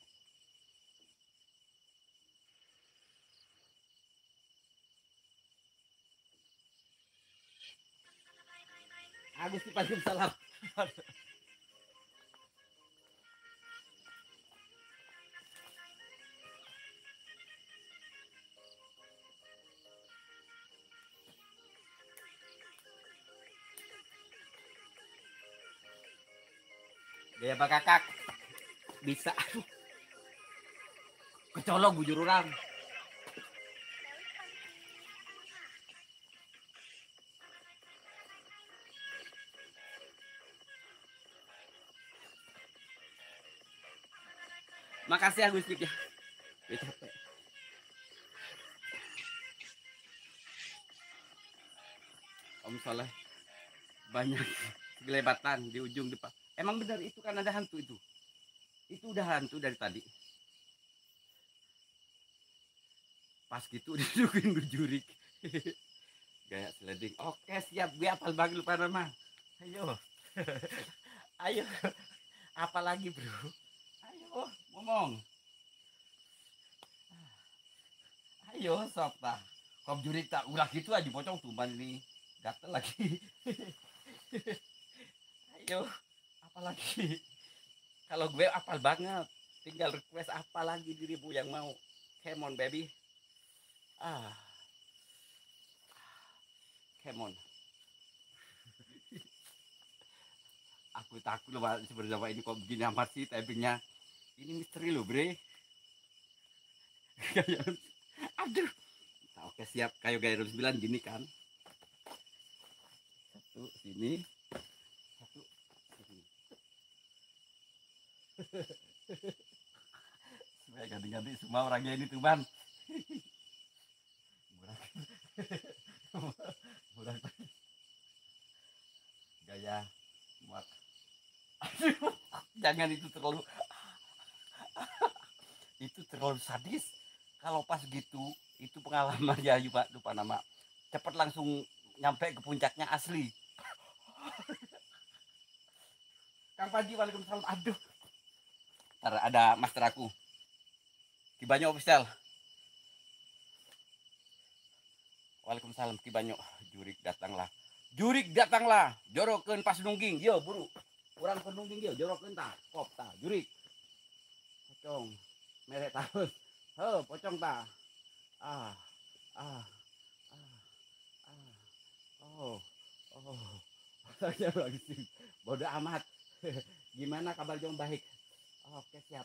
Speaker 1: Agus Paling salam. Gaya Pak Kakak. Bisa. Kecolok bujur orang. Makasih Agus ya. Gue capek. Om Soleh banyak gelebatan di ujung depan. Emang benar itu kan ada hantu itu. Itu udah hantu dari tadi. Pas gitu didudukin gue jurik. Gaya sliding. Oke siap, gue apal bagi lupa nama. Ayo. Ayo. Apalagi bro. Ayo ngomong. Ayo sob tah. Kop jurik tak ulah gitu aja pocong tuh ini gatel lagi. Ayo, apa lagi? Kalau gue apal banget, tinggal request apa lagi dirimu yang mau. Come on baby. Ah, come on. Aku takut loh sebenarnya ini kok begini amat sih typingnya. Ini misteri loh bre. Aduh. Oke siap, kayu gaya 9 gini kan. Satu sini, satu sini. Supaya ganti-ganti semua orangnya ini tuh ban. Murah. Gaya muat. Aduh, jangan itu terlalu sadis. Kalau pas gitu, itu pengalaman ya Pak, lupa nama. Cepat langsung nyampe ke puncaknya asli. Kang Panji, waalaikumsalam. Aduh. Ntar ada master aku. Kibanyo official. Waalaikumsalam Kibanyo. Jurik datanglah. Jurik datanglah. Jorokeun pas nungging. Yo buru. Kurang penungging yo jorokeun tah. Kop tah. Jurik. Pocong. Merek tahun. He, pocong tah. Ah. Ah. Oh. Saya lagi sih. Bodoh amat. Gimana kabar Jong baik? Oke siap.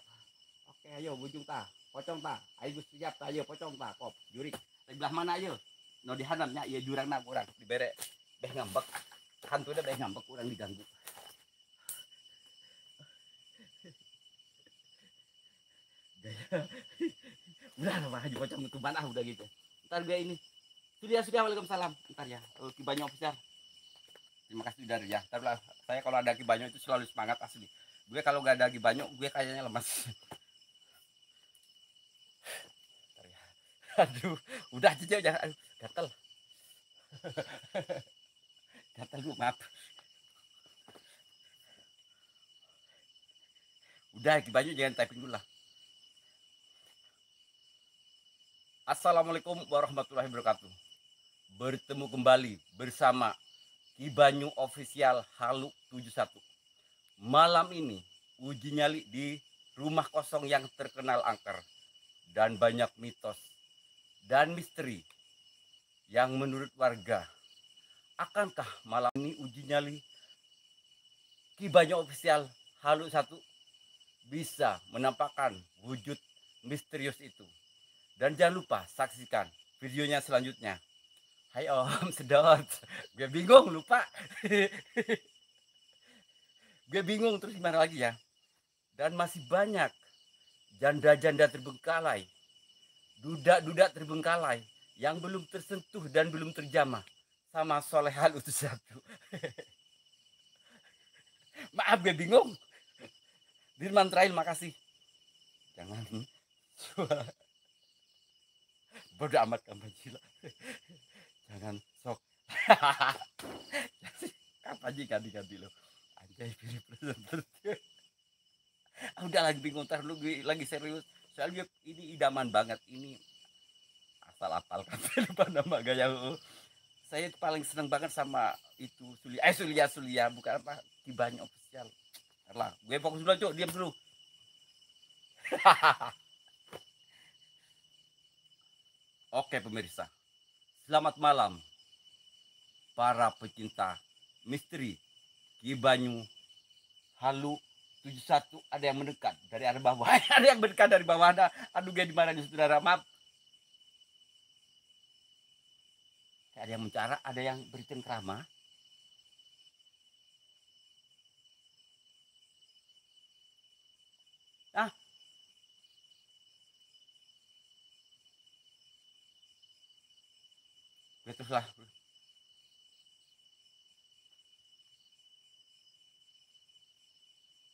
Speaker 1: Oke ayo bujung tah. Pocong tah. Ayo siap tah ayo pocong tah. Kop. Jurik. Sebelah mana ayo? No dihanamnya ieu jurangna kurang dibere. Beh ngambek. Hantunya beh ngambek kurang diganggu. Udah lah haji pocong ketuban udah gitu. Ntar gue ini. Sudah waalaikumsalam. Ntar ya. Kibanyo official. Terima kasih dari ya. Ntar lah. Saya kalau ada Kibanyo itu selalu semangat asli. Gue kalau gak ada Kibanyo gue kayaknya lemas. Ntar ya. Aduh, udah aja jangan. Aduh, gatel. Gatel bu, maaf. Udah Kibanyo jangan typing dulu lah. Assalamualaikum warahmatullahi wabarakatuh. Bertemu kembali bersama Kibanyo Official Halu 71. Malam ini uji nyali di rumah kosong yang terkenal angker dan banyak mitos dan misteri yang menurut warga. Akankah malam ini uji nyali Kibanyo Official Halu 1 bisa menampakkan wujud misterius itu? Dan jangan lupa saksikan videonya selanjutnya. Hai Om, sedot. Gue bingung, lupa. Gue bingung terus gimana lagi ya. Dan masih banyak janda-janda terbengkalai, duda-duda terbengkalai yang belum tersentuh dan belum terjamah sama Solehal Utus 1. Maaf gue bingung. Dirman Trail makasih. Jangan. Bodoh amat Kampaji lah. Jangan sok. Kampaji ganti-ganti lo. Anjay pilih presenter. Udah lagi bingung ntar lu gue lagi serius. Soalnya ini idaman banget ini. Asal apal kan lupa nama gaya. Saya paling seneng banget sama itu Sulia bukan apa Kibanyo official. Lah, gue fokus dulu Cuk, diam dulu. Oke pemirsa, selamat malam para pecinta misteri Kibanyo Halu 71. Ada yang mendekat dari arah bawah, ada yang mendekat dari bawah. Aduh gue di mana nih saudara, maaf. Ada yang mencara, ada yang bercengkrama. Ah, teruslah.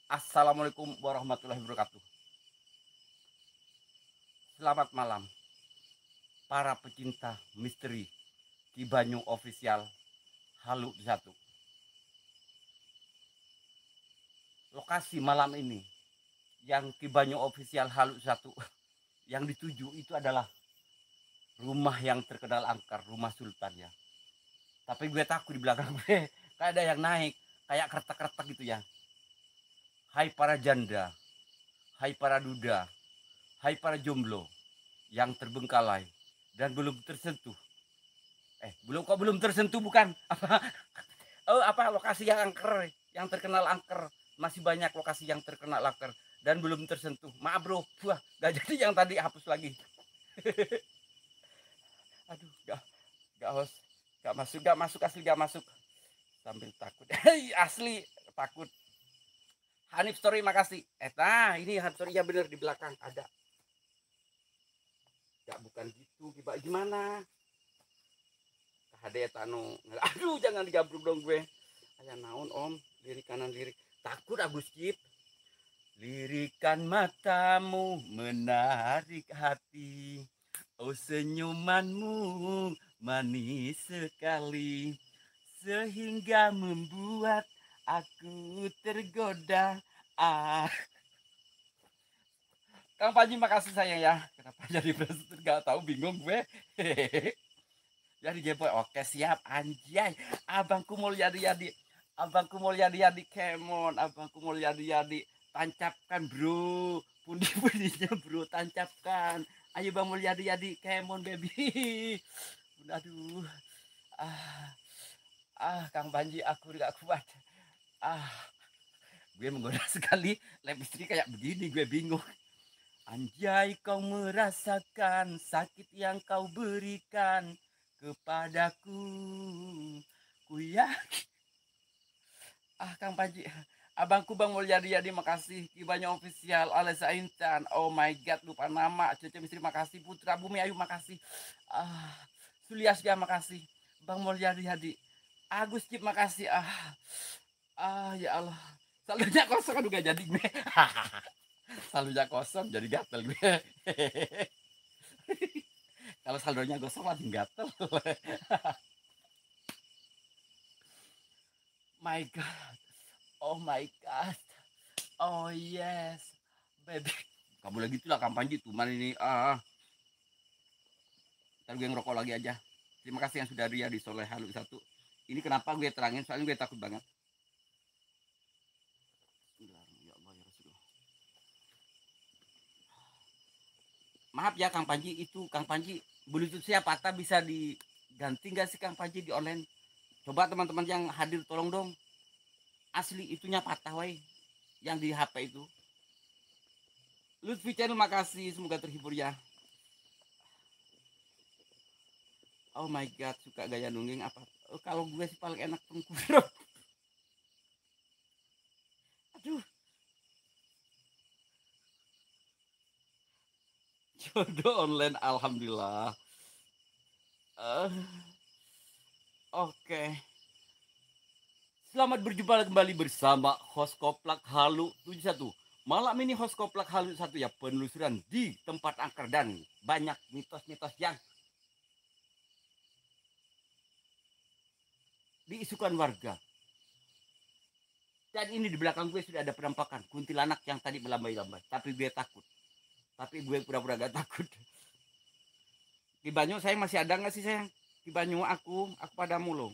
Speaker 1: Assalamualaikum warahmatullahi wabarakatuh. Selamat malam para pecinta misteri Kibanyo Official Halu 1. Lokasi malam ini yang Kibanyo Official Halu 1 yang dituju itu adalah rumah yang terkenal angker, rumah sultan ya. Tapi gue takut di belakang gue kayak ada yang naik, kayak kertak-kertak gitu ya. Hai para janda, hai para duda, hai para jomblo yang terbengkalai dan belum tersentuh. Belum tersentuh bukan? Apa lokasi yang angker, yang terkenal angker. Masih banyak lokasi yang terkenal angker dan belum tersentuh. Maaf bro, wah gak jadi yang tadi, hapus lagi. Aduh, gak host, gak masuk asli, gak masuk. Sambil takut, asli takut. Hanif Story makasih. Nah ini Hanif Story ya bener di belakang ada. Gak bukan gitu, gimana? Hade tanu, aduh jangan digabruk dong gue. Ayah naon om, lirik kanan lirik. Takut Agus Cip. Lirikan matamu menarik hati. Oh senyumanmu manis sekali. Sehingga membuat aku tergoda. Kang Panji makasih sayang ya. Kenapa jadi presiden gak tahu, bingung gue. Jadi Geboy, oke siap anjay. Abangku Mulyadi, abangku Mulyadi kemon, abangku Mulyadi tancapkan bro. Pundi-pundinya bro, tancapkan. Ayo Bang Mulyadi kemon baby. Aduh. Kang Panji aku gak kuat. Gue menggoda sekali, lab istri kayak begini, gue bingung. Anjay kau merasakan sakit yang kau berikan kepadaku. Ku yakin. Kang Panji, abangku Bang Mulyadi makasih. Kibanya official, Alesa Intan. Oh my god, lupa nama. Cece Mistri makasih. Putra Bumi Ayu makasih. Suliasya makasih. Bang Mulyadi, Agus Cip makasih. Ya Allah. Saldonya kosong, aduh gak jadi gue. Saldonya kosong jadi gatel gue. Kalau saldonya gosong langsung gatel. My god. Oh my god. Oh yes. Baby. Kamu lagi itulah Kang Panji tuh. Mana ini? Ntar gue ngerokok lagi aja. Terima kasih yang sudah ria di Soleh Halu 1. Ini kenapa gue terangin? Soalnya gue takut banget. Maaf ya Kang Panji, itu Kang Panji Bluetooth saya patah, bisa diganti nggak sih Kang Panji di online? Coba teman-teman yang hadir tolong dong. Asli itunya patah woi, yang di HP itu. Lutfi Channel makasih, semoga terhibur ya. Oh my god, suka gaya nungging apa? Kalau gue sih paling enak tengkurap. Aduh. Jodoh online alhamdulillah. Oke. Selamat berjumpa kembali bersama host Koplak Halu 71. Malam ini host Koplak Halu 1 ya, penelusuran di tempat angker dan banyak mitos-mitos yang diisukan warga. Dan ini di belakang gue sudah ada penampakan kuntilanak yang tadi melambai-lambai. Tapi gue takut. Tapi gue pura-pura gak takut. Di Banyu saya masih ada gak sih sayang? Di Banyu aku padamu loh.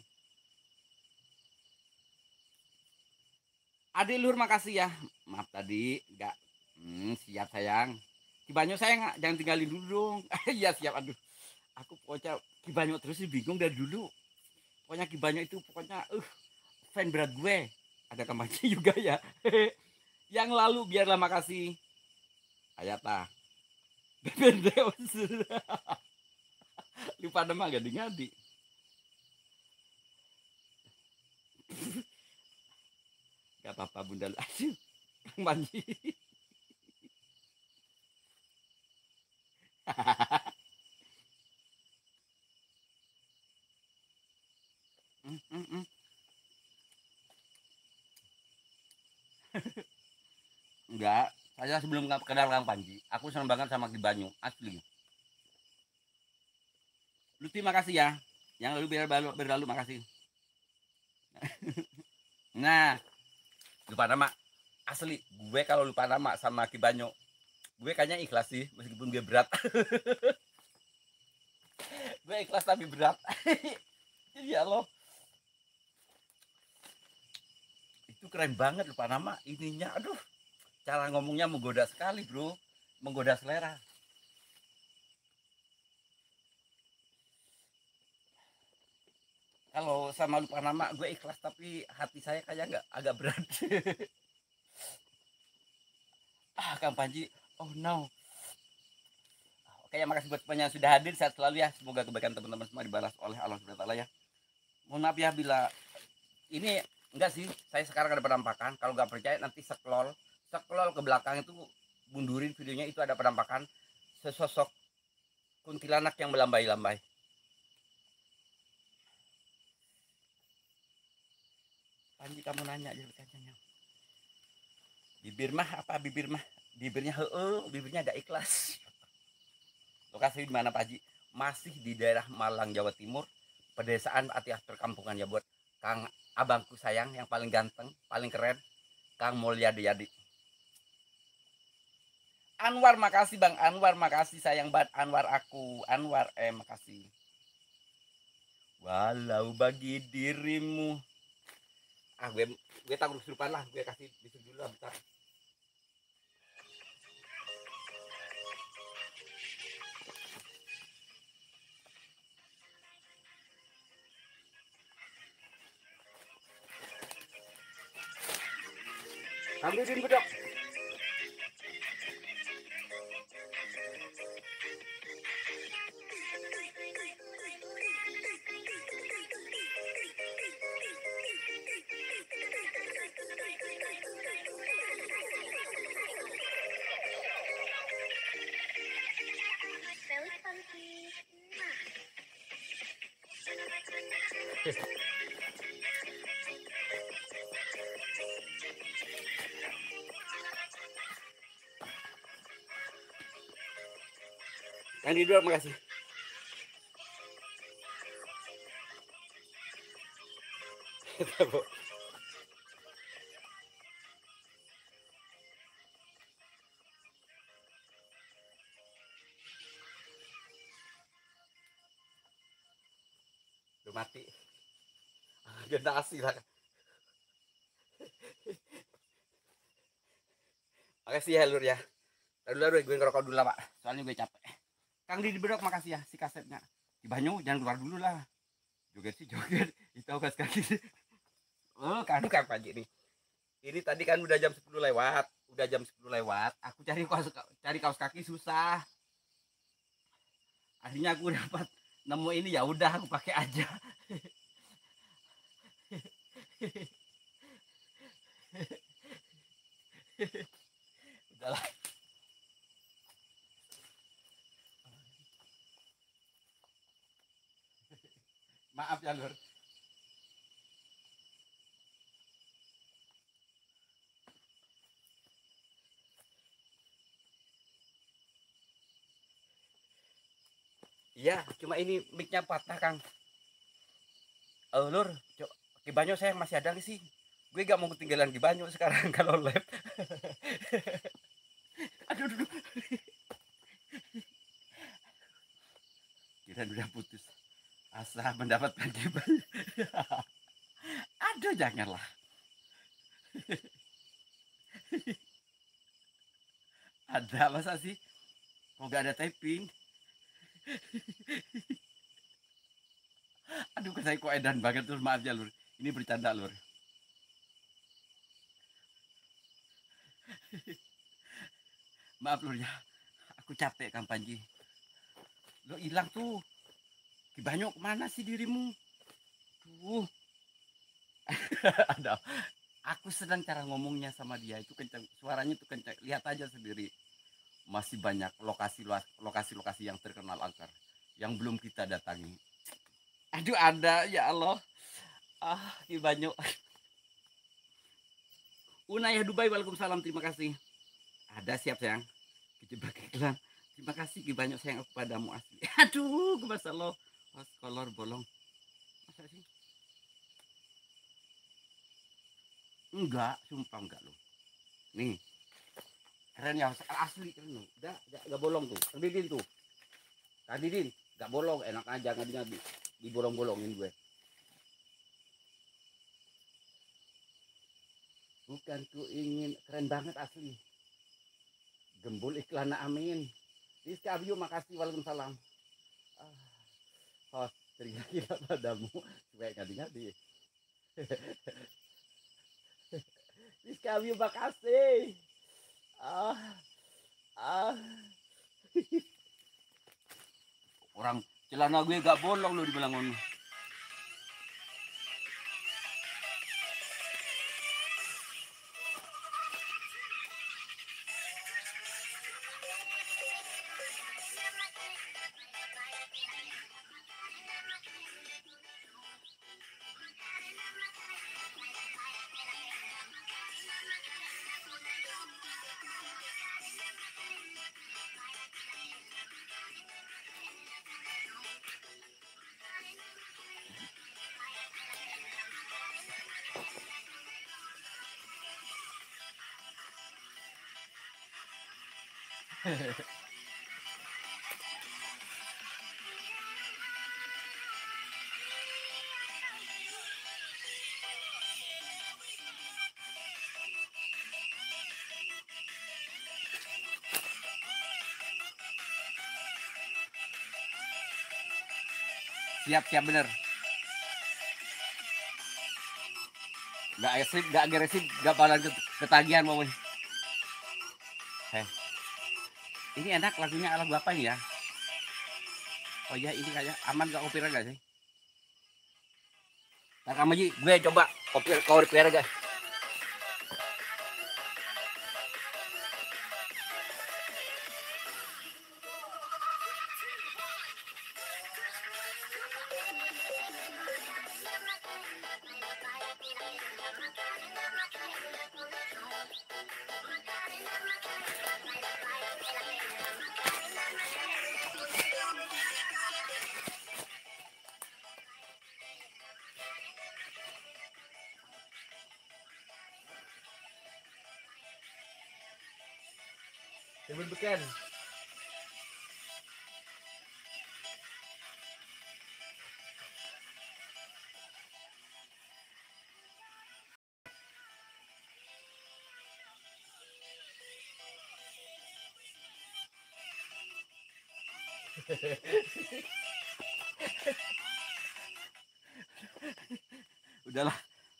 Speaker 1: Adik Lur makasih ya. Maaf tadi gak. Siap sayang. Di Banyu sayang jangan tinggalin dulu dong. Iya siap, aduh. Aku pokoknya Ki Banyu terus sih, bingung dari dulu. Pokoknya Ki Banyu itu pokoknya fan berat gue. Ada Kamaci juga ya. Yang lalu biarlah makasih. Ayata. Bebendeos. Lupa nama ngadi-ngadi. Gak apa-apa Bunda Lasyuk. Kang Panji. Enggak, saya sebelum kenal Kang Panji, aku senang banget sama Ki Banyu, asli. Luti makasih ya. Yang lalu berlalu makasih. Nah, lupa nama. Asli, gue kalau lupa nama sama Ki Banyu, gue kayaknya ikhlas sih, meskipun gue berat. Gue ikhlas tapi berat. Ya Allah. Itu keren banget lupa nama ininya. Aduh. Cara ngomongnya menggoda sekali, bro. Menggoda selera. Kalau sama lupa nama gue ikhlas tapi hati saya kayak nggak agak berat. Kang Panji, oh no. Oke ya, makasih buat semuanya yang sudah hadir, sehat selalu ya. Semoga kebaikan teman-teman semua dibalas oleh Allah SWT ya. Mohon maaf ya bila ini enggak sih, saya sekarang ada penampakan. Kalau nggak percaya nanti scroll ke belakang itu, mundurin videonya, itu ada penampakan sesosok kuntilanak yang melambai-lambai. Panji kamu nanya jadi bertanya. Bibir mah apa bibir mah? Bibirnya bibirnya ada ikhlas. Lokasi di mana Pak Haji? Masih di daerah Malang, Jawa Timur, pedesaan Atiah perkampungan ya buat Kang abangku sayang yang paling ganteng, paling keren, Kang Mulyadi Yadi. Anwar makasih Bang Anwar, makasih sayang banget Anwar aku. Anwar makasih. Walau bagi dirimu. Gue takut kesurupan lah, gue kasih disuruh dulu lah bentar. Ambilin bedok. Yang di dua makasih. Udah mati. Generasi lah. Makasih ya Lur ya. Dulu gue ngerokok dulu lah Pak. Soalnya gue capek. Kang Didi Bedok makasih ya si kasetnya. Di Banyu jangan keluar dulu lah. Joget sih joget. Itu kas kaki. Oh kan Kang Panji nih. Ini tadi kan udah jam 10 lewat. Udah jam 10 lewat. Aku cari kaos kaki susah. Akhirnya aku dapat nemu ini, ya udah aku pakai aja. Udahlah. Maaf ya Lur. Iya, cuma ini mic-nya patah Kang. Lur, Gibanyo saya masih ada sih. Gue gak mau ketinggalan Gibanyo sekarang kalau lab. Aduh, aduh. Kira udah putus asa mendapatkan Gibanyo. Aduh, janganlah. Ada masa sih? Kok gak ada typing? Aduh, saya kok edan banget Lur, maaf ya Lur. Ini bercanda Lur. Maaf Lur ya. Aku capek Kang Panji. Lo hilang tuh. Gibanyo kemana sih dirimu? Tuh. Ada. Aku sedang cara ngomongnya sama dia itu kencang, suaranya tuh kencang. Lihat aja sendiri. Masih banyak lokasi yang terkenal angker yang belum kita datangi. Aduh, ada ya Allah. Gibanyo. Unayah Dubai, waalaikumsalam, terima kasih. Ada siap sayang. Kejebak iklan. Terima kasih Gibanyo sayang aku padamu asli. Aduh, kebasa lo. Kolor bolong. Masa sih? Enggak, sumpah enggak loh. Nih. Keren ya, asli keren loh. Enggak bolong tuh. Kang Didin tuh. Kang Didin, Gak bolong, enak aja ngadinya di bolong-bolongin gue. Bukan ku ingin, keren banget asli. Gembul iklan amin. Rizky Abio makasih, waalaikumsalam. Host kira-kira padamu supaya ngadi-ngadi. Rizky Abio makasih. Orang celana gue gak bolong lo dibilang ngono. Siap bener. Gak agresif, gak bakalan ketagihan mau. Ini enak lagunya, lagu apa ini ya? Oh iya, ini kayak aman gak copyright gak sih? Nah kamu Ji, gue coba copyright guys. Tribun Beken. Udahlah,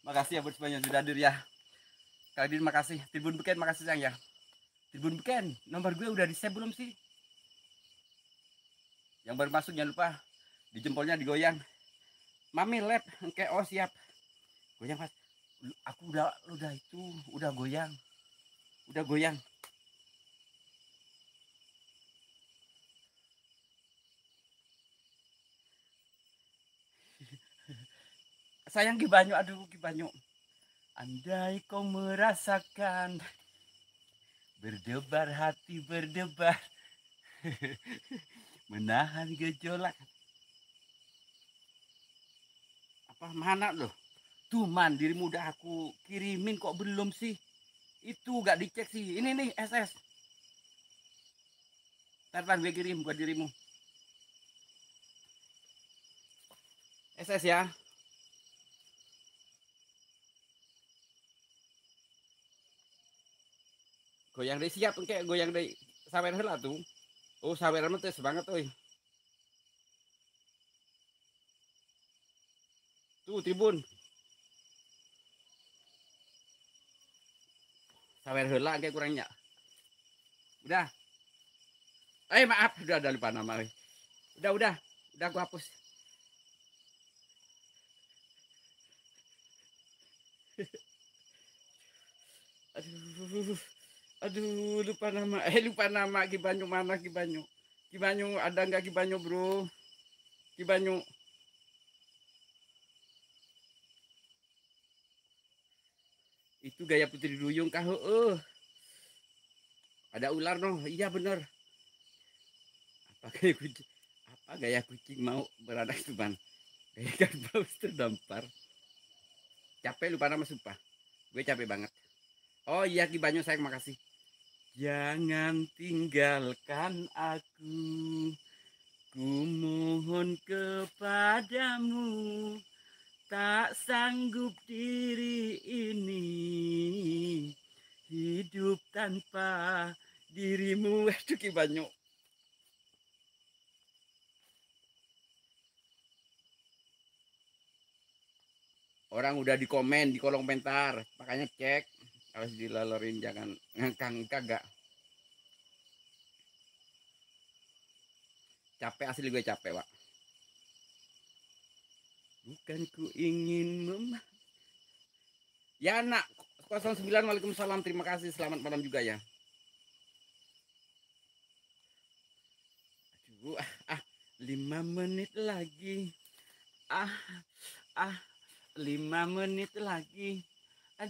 Speaker 1: makasih ya buat semuanya sudah hadir ya. Kalian makasih. Tribun Beken makasih sayang ya. Tribun Beken, nomor gue udah di-save belum sih? Yang baru masuk jangan lupa di jempolnya digoyang. Mami lab, kayak oh siap. Goyang Mas. Aku udah goyang. Udah goyang. Sayang Gibanyu, aduh Gibanyu. Andai kau merasakan, berdebar hati berdebar, menahan gejolak. Apa mana loh? Tuh man, dirimu udah aku kirimin kok belum sih? Itu gak dicek sih. Ini nih SS. Ntar gue kirim buat dirimu. SS ya. Goyang deh siap kayak goyang deh sawer heula tuh. Oh sawer mah teh semangat euy. Tuh Tribun. Sawer heula kayak kurangnya. Udah. Maaf, udah lupa nama euy. Udah aku hapus. Aduh, lupa nama Gibanyu mana Gibanyu. Gibanyu ada nggak Gibanyu bro? Gibanyu. Itu gaya Putri Duyung kah? Ada ular noh. Iya bener. Apa gaya kucing mau beranak cuman? Gaya kerbau terdampar. Capek lupa nama sumpah. Gue capek banget. Oh iya Gibanyu sayang makasih. Jangan tinggalkan aku. Ku mohon kepadamu, tak sanggup diri ini hidup tanpa dirimu. Aduh Ki Banyu. Orang udah di komen di kolom komentar, makanya cek. Harus dilalorin, jangan ngangkang kagak. Capek asli, gue capek, Pak. Bukan ku ingin ya nak 09. Waalaikumsalam, terima kasih, selamat malam juga ya. Aduh, 5 menit lagi. 5 menit lagi.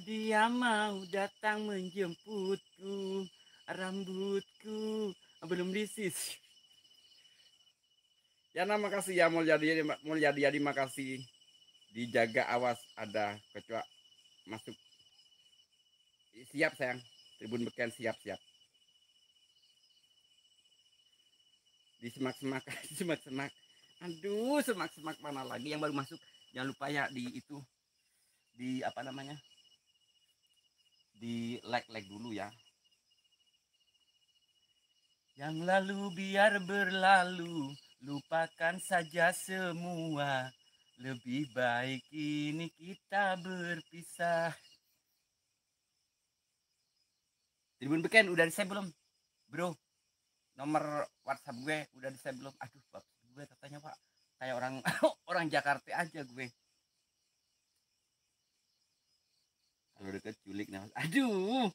Speaker 1: Dia mau datang menjemputku. Rambutku belum disis. Ya, nama kasih ya, Mulyadi, makasih. Dijaga, awas ada kecoa masuk. Siap sayang, Tribun Beken siap. Di semak-semak, semak-semak. Aduh, semak-semak mana lagi yang baru masuk. Jangan lupa ya di itu, di apa namanya, di like dulu ya. Yang lalu biar berlalu, lupakan saja semua. Lebih baik ini kita berpisah. Tribun Beken udah di-save belum, bro? Nomor WhatsApp gue udah di-save belum? Aduh, gue katanya Pak, kayak orang orang Jakarta aja gue. Kalau deket culik nah. Aduh.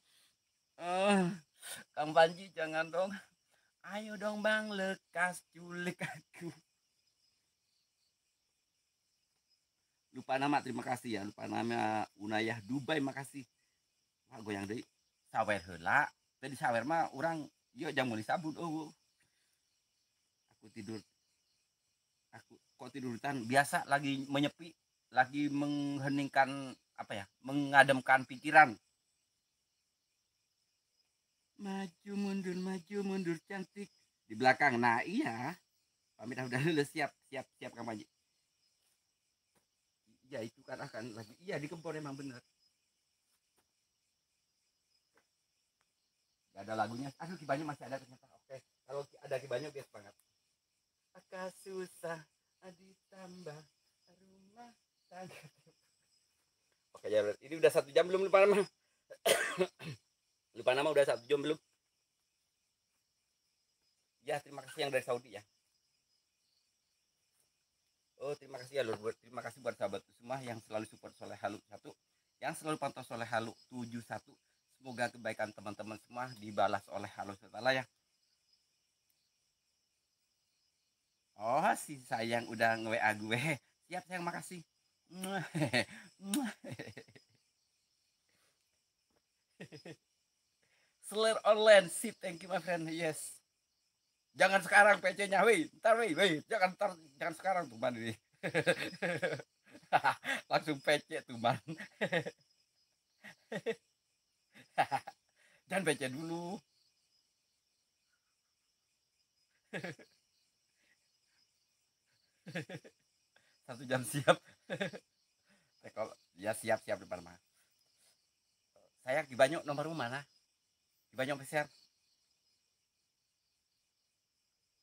Speaker 1: Kang Panji jangan dong. Ayo dong Bang, lekas culik aku. Lupa nama, terima kasih ya. Lupa nama Unayah Dubai, makasih. Wah, goyang deui. Sawer heula. Tadi sawer mah orang yuk jam mulai sabun. Oh. Aku tidur. Aku kok tiduran biasa, lagi menyepi, lagi mengheningkan apa ya? Mengademkan pikiran. Maju mundur cantik di belakang. Nah, iya. Pamit udah lulus, siap Kang Panji. Ya itu kan akan lagi. Iya di Kempor emang bener. Gak ada lagunya. Aduh, Ki Banyu masih ada ternyata. Oke, kalau ada Ki Banyu biasa banget. Agak susah ditambah rumah tangga. Oke ya, ini udah 1 jam belum, lupa nama? Lupa nama udah 1 jam belum? Ya, terima kasih yang dari Saudi ya. Oh, terima kasih ya Lur. Terima kasih buat sahabat semua yang selalu support Soleh Halu 1, yang selalu pantau Soleh Halu 71. Semoga kebaikan teman-teman semua dibalas oleh Allah Taala ya. Oh, si sayang udah nge-WA gue. Siap sayang, makasih. Seller online sip, thank you my friend. Yes. Jangan sekarang PC-nya, weh. Ntar weh, jangan sekarang tuh man ini. Langsung PC tuh man. Jangan PC dulu. 1 jam siap. Kalau ya siap depan mah. Saya Ki Banyu, nomor mana? Ki Banyu share.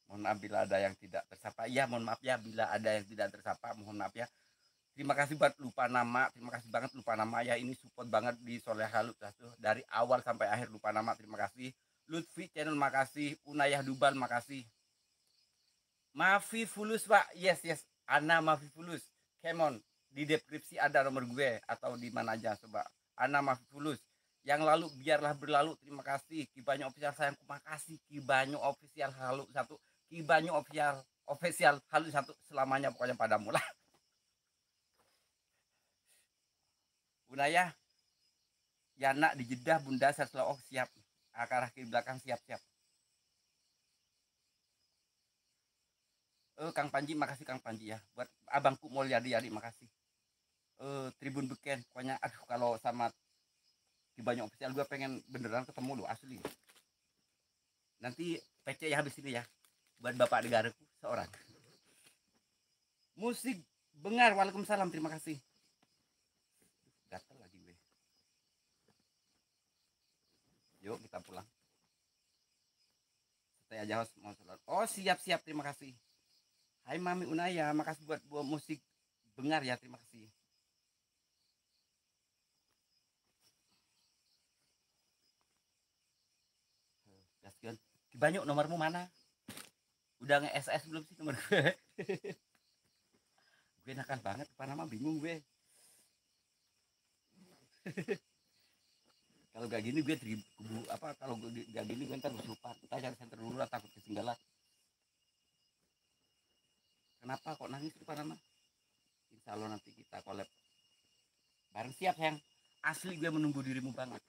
Speaker 1: Mohon maaf bila ada yang tidak tersapa. Iya, mohon maaf ya bila ada yang tidak tersapa. Mohon maaf ya. Terima kasih buat lupa nama. Terima kasih banget lupa nama ya. Ini support banget di Soleh Halu dari awal sampai akhir. Lupa nama, terima kasih. Lutfi channel, makasih. Unayah Dubal, makasih. Mafi Fulus Pak. Yes. Ana Mafi Fulus. Come on. Di deskripsi ada nomor gue atau di mana aja coba. Ana Mafi Fulus. Yang lalu biarlah berlalu, terima kasih. Ki Banyu official sayang, makasih. Ki Banyu official Halu 1. Ki Banyu official Halu 1 selamanya pokoknya padamu lah. Unayah Yana di Jeddah Bunda setelah siap. Arah kiri belakang siap. Kang Panji, makasih Kang Panji ya. Buat abangku Mulyadi, makasih. Tribun Beken, pokoknya aduh kalau sama Ki Banyu official gue pengen beneran ketemu lu asli. Nanti PC ya habis ini ya. Buat Bapak Negaraku seorang. Musik Bengar, waalaikumsalam, terima kasih. Gatel lagi gue. Yuk kita pulang. Saya aja mau sholat. Oh siap, terima kasih. Hai Mami Unaya, makasih buat musik Bengar ya, terima kasih. Gaskeun. Ki Banyu, nomormu mana? Udah nge-SS belum sih nomor gue? Gue nakal banget, apa nama bingung gue. Kalau gak gini gue kalau gue gak gini gue ntar lupa. Kita cari center dulu lah, takut ketinggalan. Kenapa kok nangis lupa nama? Insya Allah nanti kita collab bareng, siap sayang. Asli gue menunggu dirimu banget.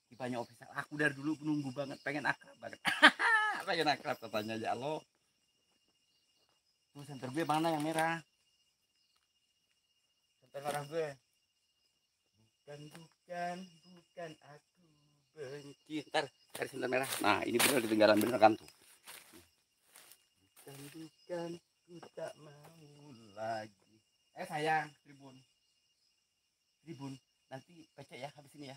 Speaker 1: Ki Banyu official, aku dari dulu menunggu banget, pengen akrab banget. Pengen akrab katanya, ya Allah. Tuh center gue mana yang merah? Center merah gue. Bukan aku benci. Ntar cari center merah. Nah ini bener ketinggalan bener kan tuh. Bukan, ku tak mau lagi. Sayang, Tribun. Nanti PC ya habis ini ya.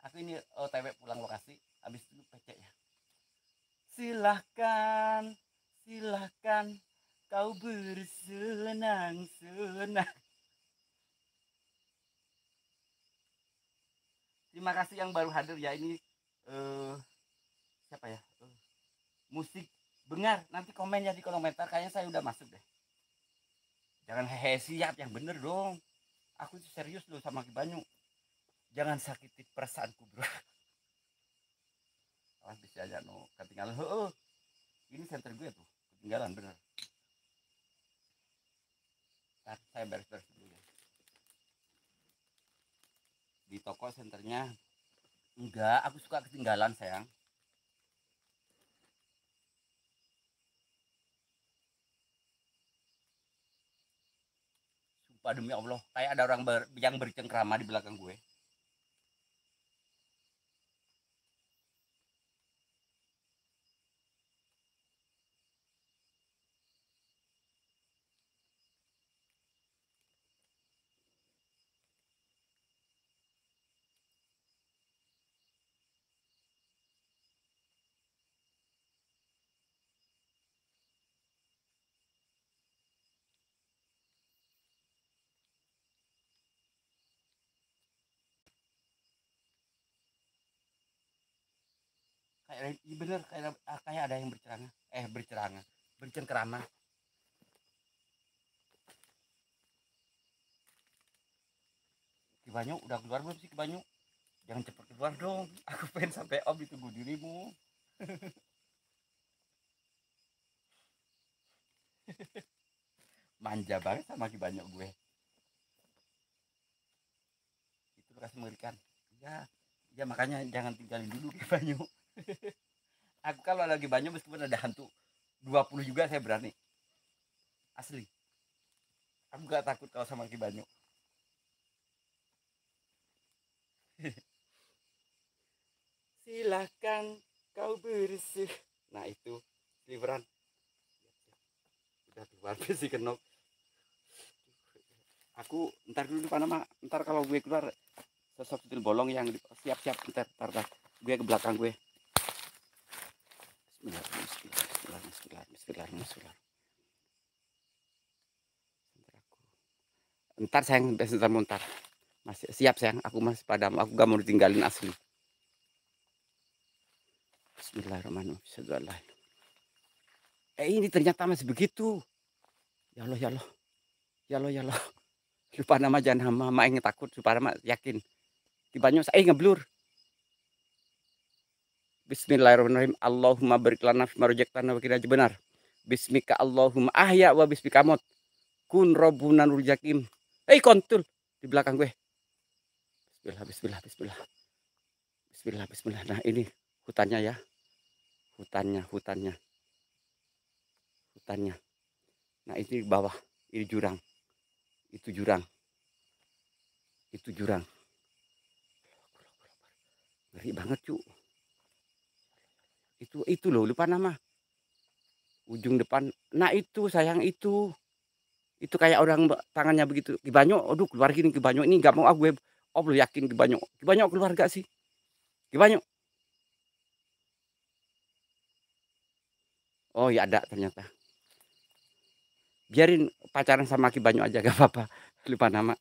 Speaker 1: Aku ini OTW pulang lokasi, habis itu PC ya. Silahkan kau bersenang-senang. Terima kasih yang baru hadir ya, ini siapa ya? Musik Bengar, nanti komen ya di komentar, kayaknya saya udah masuk deh. Jangan hehe, siap yang bener dong. Aku itu serius loh sama Ki Banyu. Jangan sakiti perasaanku, bro. Awas bisa aja no ketinggalan. Ini center gue tuh ketinggalan bener. Ntar saya beres-beres dulu ya. Di toko senternya enggak, aku suka ketinggalan sayang. Sumpah demi Allah, kayak ada orang yang bercengkrama di belakang gue. Kayak bener, kayak ada yang bercengkrama. Ki Banyu udah keluar belum sih Ki Banyu? Jangan cepet keluar dong, aku pengen sampai om ditunggu dirimu. Manja banget sama Ki Banyu gue. Itu kasih mengerikan. Ya makanya jangan tinggalin dulu Ki Banyu. Aku kalau lagi Banyu meskipun ada hantu 20 juga saya berani. Asli. Aku gak takut kalau sama Ki Banyu. Silahkan kau bersih. Nah itu liveran. Udah keluar sih kenok. Aku ntar dulu Panama. Ntar kalau gue keluar sosok kecil bolong yang siap-siap ntar gue ke belakang gue. Bismillah. Ntar sayang, ntar masih siap sayang, aku masih padamu, aku gak mau ditinggalin asli. Bismillahirrahmanirrahim. Ini ternyata masih begitu. Ya Allah. Lupa nama, jangan mama ingin takut, supaya mama yakin. Ki Banyu saya ngeblur. Bismillahirrahmanirrahim. Allahumma barik lana fima razaqtana wa qina benar. Bismika Allahumma ahya wa bismika mut. Kun rabbuna nurul jakim. Kontul di belakang gue. Bismillah. Nah ini hutannya ya. Hutannya. Nah ini bawah, ini jurang. Itu jurang. Ngeri banget cu. Itu loh, lupa nama. ujung depan. Nah itu sayang itu kayak orang tangannya begitu. Ki Banyo, aduh keluar gini Ki Banyo ini nggak mau ah gue. Oh lu yakin Ki Banyo? Ki Banyo keluar gak sih? Ki Banyo. Oh ya ada ternyata. Biarin pacaran sama Ki Banyo aja gak apa-apa. Lupa nama.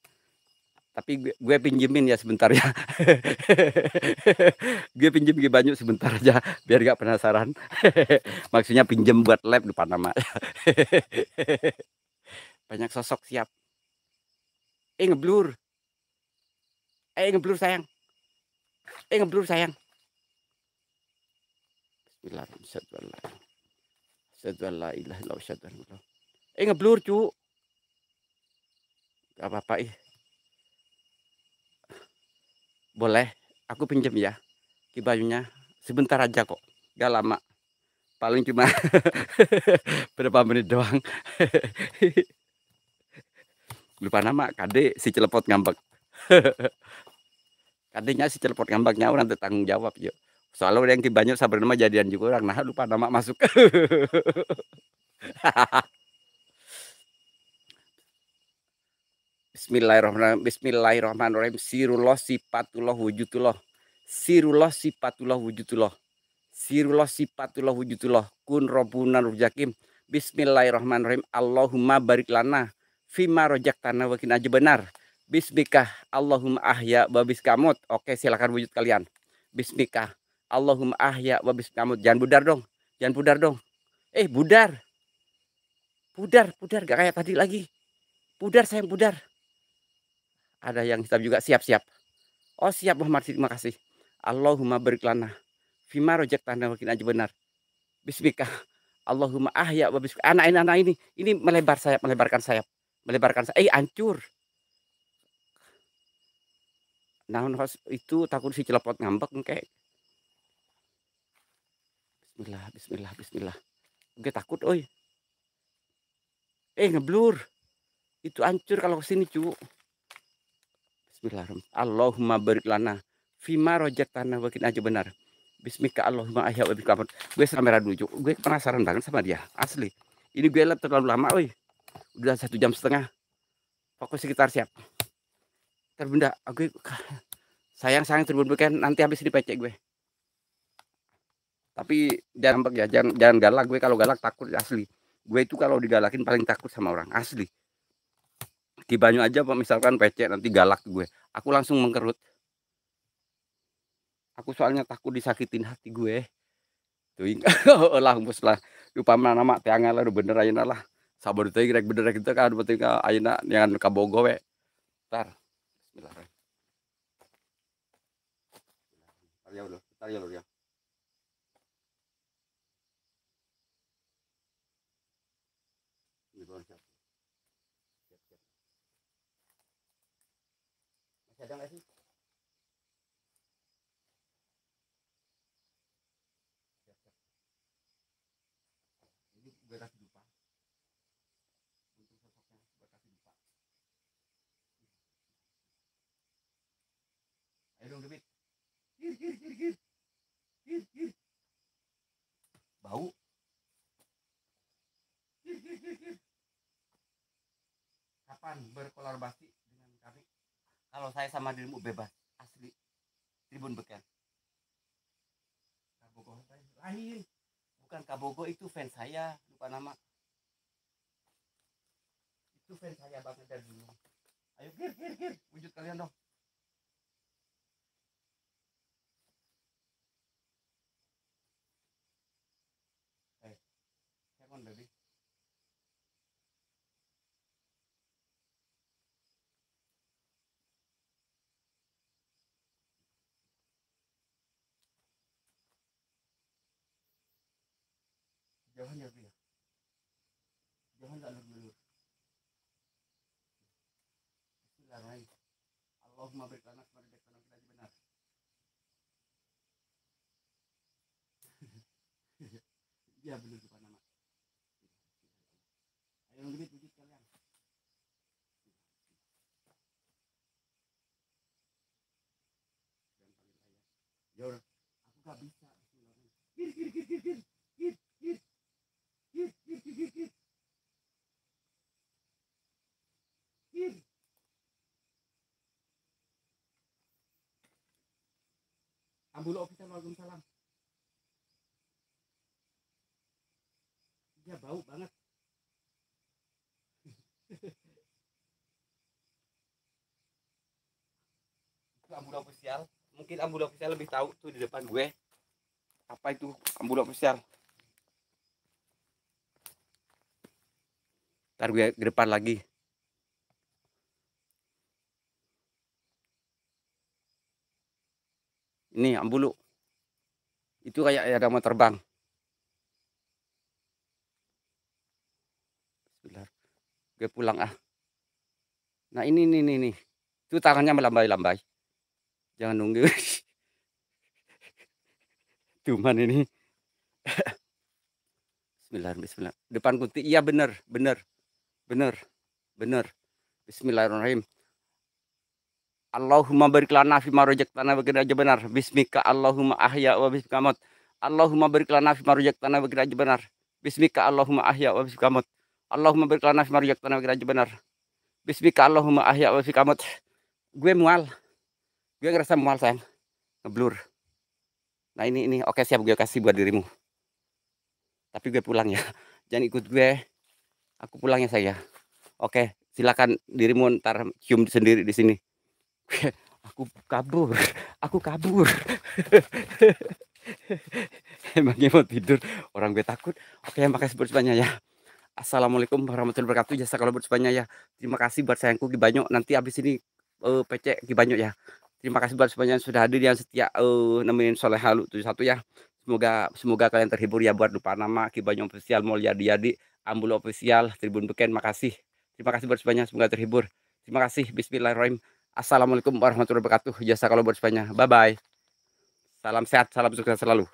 Speaker 1: Tapi gue pinjemin ya sebentar ya. Gue pinjem Ki Banyo sebentar aja biar gak penasaran. Maksudnya pinjem buat lab lupa nama. Banyak sosok siap. Ngeblur. Ngeblur sayang. Ngeblur sayang. Bismillahirrahmanirrahim. Ngeblur cu. Gak apa-apa Boleh, aku pinjem ya. Ki Banyunya. Sebentar aja kok. Gak lama. Paling cuma berapa menit doang. Lupa nama, Kade si celepot ngambek. Kadenya si celepot ngambeknya orang tanggung jawab yuk. Soalnya yang Ki Banyu sabar nama jadian juga orang. Nah lupa nama masuk. Bismillahirrahmanirrahim. Bismillahirrahmanirrahim. Sirullah sifatullah wujudullah. Sirullah sifatullah wujudullah. Sirullah sifatullah wujudullah. Kun robbuna rujakim. Bismillahirrahmanirrahim. Allahumma barik lana fima rojaktana wakin aja benar. Bismikah Allahumma ahya wa biskamut. Oke silakan wujud kalian. Bismikah Allahumma ahya wa biskamut. Jangan pudar dong. Jangan pudar dong. Pudar. Pudar gak kayak tadi lagi. Pudar sayang pudar. Ada yang hitam juga siap-siap. Oh siap Muhammad, terima kasih. Allahumma barik lana fima rojaktana wakin aja benar. Bismikah Allahumma ahya wa bismika. Anak ini melebarkan sayap. Hancur. Nah, itu takut si celepot ngambek engke. Bismillah. Gue takut oi. Ngeblur. Itu hancur kalau kesini cu. Bismillahirrahmanirrahim. Allahumma barik lana fima rojaktana wakin aja benar. Bismika Allahumma ahya wa bika. Gue selama dulu cu. Gue penasaran banget sama dia. Asli. Ini gue liat terlalu lama oi. Udah 1,5 jam. Fokus sekitar siap. Terbenda. Gue sayang terbun kan nanti habis dipecek gue. Tapi jangan ngambek ya. Jangan galak. Gue kalau galak takut asli. Gue itu kalau digalakin paling takut sama orang. Asli. Ki Banyu aja misalkan pecek nanti galak gue. Aku langsung mengkerut. Aku soalnya takut disakitin hati gue. Tuh lah hembus lah. Lupa nama tiangnya lah bener ayeuna lah. Sabar teh rek bener kita kan penting ayeuna yang kabogo we. Tar. Bismillahirrahmanirrahim. Tar ya ya. Masih ada nggak sih? Ini gue kasih lupa. Untuk sosoknya gue kasih lupa. Ayo dong Debit. Gir. Bau. Gir. Kapan berkolaborasi dengan kami? Kalau saya sama dirimu bebas, asli. Tribun Beken. Kabogo lain. Bukan Kabogo itu fans saya, lupa nama. Itu fans saya banget dari dulu. Ayo gir. Wujud kalian dong. Come on baby. Jangan ya dia. Jangan tak lulur. Bismillahirrahmanirrahim. Allahumma barik lana fima rojaktana wakin aja benar. Iya benar lupa nama. Ayo Debit wujud kalian. Ya aku gak bisa. Gir. Ambulo official, waalaikumsalam. Ya bau banget. Itu Ambulo official. Mungkin Ambulo official lebih tahu tuh di depan gue. Apa itu Ambulo official? Ntar gue ke depan lagi. Ini Ambulo. Itu kayak ada mau terbang. Bismillah. Gue pulang ah. Nah ini nih. Itu tangannya melambai-lambai. Jangan nunggu. Cuman ini. Bismillah. Depan kunti. Iya bener. Bismillahirrahmanirrahim. Allahumma barik lana fima razaqtana wa qina adzabannar. Bismika Allahumma ahya wa bismika amut. Allahumma barik lana fima razaqtana wa qina adzabannar. Bismika Allahumma ahya wa bismika amut. Allahumma barik lana fima razaqtana wa qina adzabannar. Bismika Allahumma ahya wa bismika amut. Gue mual. Gue ngerasa mual sayang. Ngeblur. Nah ini oke siap gue kasih buat dirimu. Tapi gue pulang ya. Jangan ikut gue. Aku pulang ya saya. Oke, silakan dirimu ntar cium sendiri di sini. Aku kabur. Emangnya mau tidur, orang gue takut. Oke, makasih buat semuanya ya. Assalamualaikum warahmatullahi wabarakatuh. Jasa kalau buat semuanya ya. Terima kasih buat sayangku Gibanyo. Nanti habis ini PC Gibanyo ya. Terima kasih buat semuanya yang sudah hadir, yang setia nemenin Soleh Halu 71 ya. Semoga kalian terhibur ya. Buat lupa nama Gibanyo official, Mulyadi, Ambulo official, Tribun Beken, makasih. Terima kasih buat semuanya, semoga terhibur. Terima kasih. Bismillahirrahmanirrahim. Assalamualaikum warahmatullahi wabarakatuh. Jasa kalau buat semuanya. Bye bye. Salam sehat, salam sukses selalu.